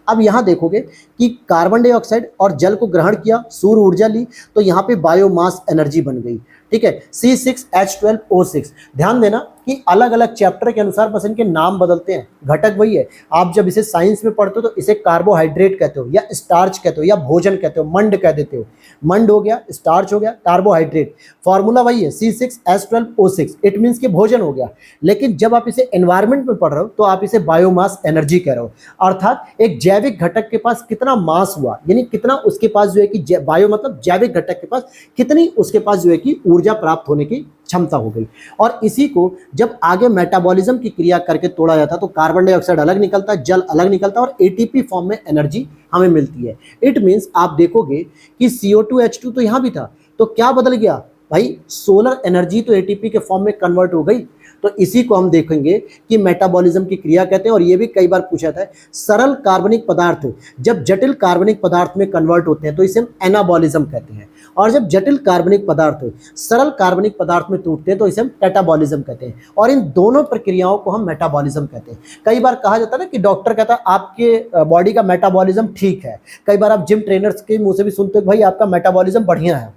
अब यहाँ देखोगे कि कार्बन डाइऑक्साइड और जल को ग्रहण किया, सूर्य ऊर्जा ली, तो यहाँ पे बायोमास एनर्जी बन गई। ठीक है, C6H12O6। ध्यान देना कि अलग अलग चैप्टर के अनुसार बस इनके नाम बदलते हैं, घटक वही है। आप जब इसे साइंस में पढ़ते हो तो इसे कार्बोहाइड्रेट कहते हो, या स्टार्च कहते हो, या भोजन कहते हो, मंड कह देते हो। मंड हो गया, स्टार्च हो गया, कार्बोहाइड्रेट, फॉर्मूला वही है C6H12O6, इट मीन्स कि भोजन हो गया। लेकिन जब आप इसे एनवायरमेंट में पढ़ रहे हो तो आप इसे बायोमास एनर्जी कह रहे हो, अर्थात एक जैविक घटक के पास कितना मास हुआ, यानी कितना उसके पास जो है कि बायो मतलब जैविक घटक के पास कितनी उसके पास जो है कि ऊर्जा प्राप्त होने की क्षमता हो गई। और इसी को जब आगे मेटाबॉलिज्म की क्रिया करके तोड़ा जाता है तो कार्बन डाइऑक्साइड अलग निकलता है, जल अलग निकलता है, और एटीपी फॉर्म में एनर्जी हमें मिलती है। इट मीन्स आप देखोगे कि CO2H2 तो यहां भी था, तो क्या बदल गया भाई, सोलर एनर्जी तो एटीपी के फॉर्म में कन्वर्ट हो गई। तो इसी को हम देखेंगे कि मेटाबॉलिज्म की क्रिया कहते हैं। और ये भी कई बार पूछा था, सरल कार्बनिक पदार्थ जब जटिल कार्बनिक पदार्थ में कन्वर्ट होते हैं तो इसे हम एनाबॉलिज्म कहते हैं, और जब जटिल कार्बनिक पदार्थ सरल कार्बनिक पदार्थ में टूटते हैं तो इसे हम कैटाबॉलिज्म कहते हैं। और इन दोनों प्रक्रियाओं को हम मेटाबॉलिज्म कहते हैं। कई बार कहा जाता है ना कि डॉक्टर कहता है आपके बॉडी का मेटाबॉलिज्म ठीक है। कई बार आप जिम ट्रेनर्स के मुंह से भी सुनते हो भाई आपका मेटाबॉलिज्म बढ़िया है।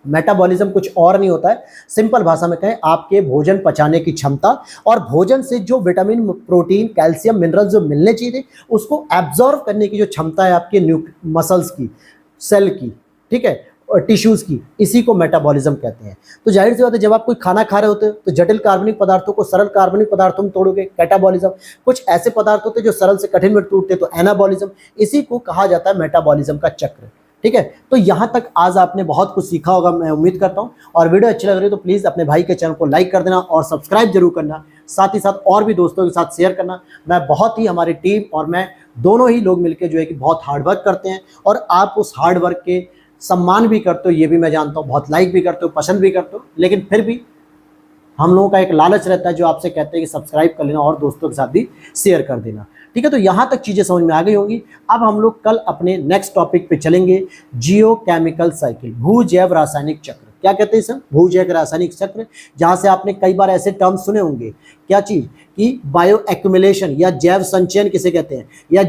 मेटाबॉलिज्म कुछ और नहीं होता है, सिंपल भाषा में कहें आपके भोजन पचाने की क्षमता, और भोजन से जो विटामिन, प्रोटीन, कैल्शियम, मिनरल जो मिलने चाहिए उसको एब्जॉर्व करने की जो क्षमता है आपके मसल्स की, सेल की, ठीक है, और टिश्यूज की, इसी को मेटाबॉलिज्म कहते हैं। तो जाहिर सी बात है जब आप कोई खाना खा रहे होते हो तो जटिल कार्बनिक पदार्थों को सरल कार्बनिक पदार्थों में तोड़ोगे, कैटाबॉलिज्म। कुछ ऐसे पदार्थ होते हैं जो सरल से कठिन में टूटते तो एनाबॉलिज्म। इसी को कहा जाता है मेटाबॉलिज्म का चक्र। ठीक है, तो यहाँ तक आज आपने बहुत कुछ सीखा होगा, मैं उम्मीद करता हूँ। और वीडियो अच्छी लग रही है तो प्लीज़ अपने भाई के चैनल को लाइक कर देना और सब्सक्राइब जरूर करना, साथ ही साथ और भी दोस्तों के साथ शेयर करना। मैं बहुत ही, हमारी टीम और मैं दोनों ही लोग मिलकर जो है कि बहुत हार्ड वर्क करते हैं, और आप उस हार्ड वर्क के सम्मान भी करते हो, ये भी मैं जानता हूँ, बहुत लाइक भी करते हो, पसंद भी करते हो। लेकिन फिर भी हम लोगों का एक लालच रहता है जो आपसे कहते हैं कि सब्सक्राइब कर लेना और दोस्तों के साथ भी शेयर कर देना। ठीक है, तो यहाँ तक चीज़ें समझ में आ गई होंगी। अब हम लोग कल अपने नेक्स्ट टॉपिक पे चलेंगे, जियोकेमिकल साइकिल, भू जैव रासायनिक चक्र। क्या कहते हैं सर? भू जैव रासायनिक चक्र, जहाँ से आपने कई बार ऐसे टर्म सुने होंगे, क्या चीज़ कि बायो एक्यूमुलेशन या जैव संचयन किसे कहते हैं, या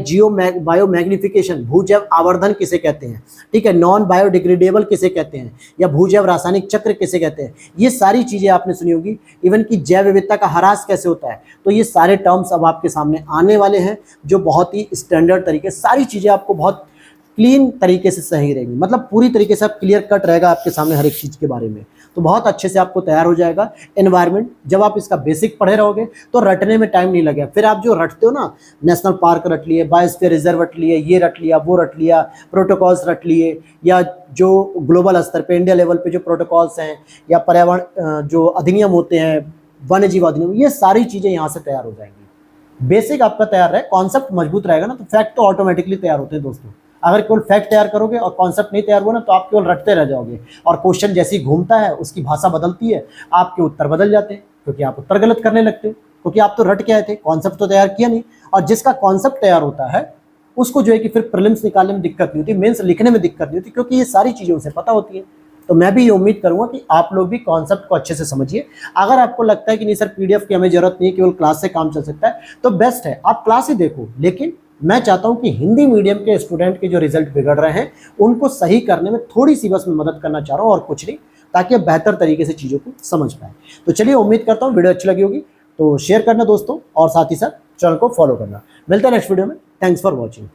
बायो मैग्निफिकेशन, भू जैव आवर्धन किसे कहते हैं, ठीक है, नॉन बायोडिग्रेडेबल किसे कहते हैं, या भू जैव रासायनिक चक्र किसे कहते हैं। ये सारी चीज़ें आपने सुनी होगी। इवन कि जैव विविधता का ह्रास कैसे होता है। तो ये सारे टर्म्स अब आपके सामने आने वाले हैं, जो बहुत ही स्टैंडर्ड तरीके, सारी चीज़ें आपको बहुत क्लीन तरीके से सही रहेंगी, मतलब पूरी तरीके से आप क्लियर कट रहेगा आपके सामने हर एक चीज़ के बारे में। तो बहुत अच्छे से आपको तैयार हो जाएगा। एनवायरनमेंट जब आप इसका बेसिक पढ़े रहोगे तो रटने में टाइम नहीं लगेगा। फिर आप जो रटते हो ना, नेशनल पार्क रट लिए, बायोस्फीयर रिजर्व रट लिए, ये रट लिया, वो रट लिया, प्रोटोकॉल्स रट लिए, या जो ग्लोबल स्तर पे इंडिया लेवल पे जो प्रोटोकॉल्स हैं, या पर्यावरण जो अधिनियम होते हैं, वन्य जीव अधिनियम, ये सारी चीज़ें यहाँ से तैयार हो जाएंगी। बेसिक आपका तैयार रहे, कॉन्सेप्ट मजबूत रहेगा ना, तो फैक्ट तो ऑटोमेटिकली तैयार होते हैं दोस्तों। अगर केवल फैक्ट तैयार करोगे और कॉन्सेप्ट नहीं तैयार हुआ ना, तो आप केवल रटते रह जाओगे, और क्वेश्चन जैसे ही घूमता है उसकी भाषा बदलती है, आपके उत्तर बदल जाते हैं, क्योंकि आप उत्तर गलत करने लगते हो, क्योंकि आप तो रट के आए थे, कॉन्सेप्ट तो तैयार किया नहीं। और जिसका कॉन्सेप्ट तैयार होता है उसको जो है कि फिर प्रीलिम्स निकालने में दिक्कत नहीं होती, मेंस लिखने में दिक्कत नहीं होती, क्योंकि ये सारी चीज़ें उसे पता होती है। तो मैं भी ये उम्मीद करूंगा कि आप लोग भी कॉन्सेप्ट को अच्छे से समझिए। अगर आपको लगता है कि नहीं सर पीडीएफ की हमें जरूरत नहीं है, केवल क्लास से काम चल सकता है, तो बेस्ट है आप क्लास ही देखो। लेकिन मैं चाहता हूं कि हिंदी मीडियम के स्टूडेंट के जो रिजल्ट बिगड़ रहे हैं उनको सही करने में थोड़ी सी बस मैं मदद करना चाह रहा हूं, और कुछ नहीं, ताकि आप बेहतर तरीके से चीज़ों को समझ पाए। तो चलिए, उम्मीद करता हूँ वीडियो अच्छी लगी होगी, तो शेयर करना दोस्तों, और साथ ही साथ चैनल को फॉलो करना। मिलता है नेक्स्ट वीडियो में। Thanks for watching.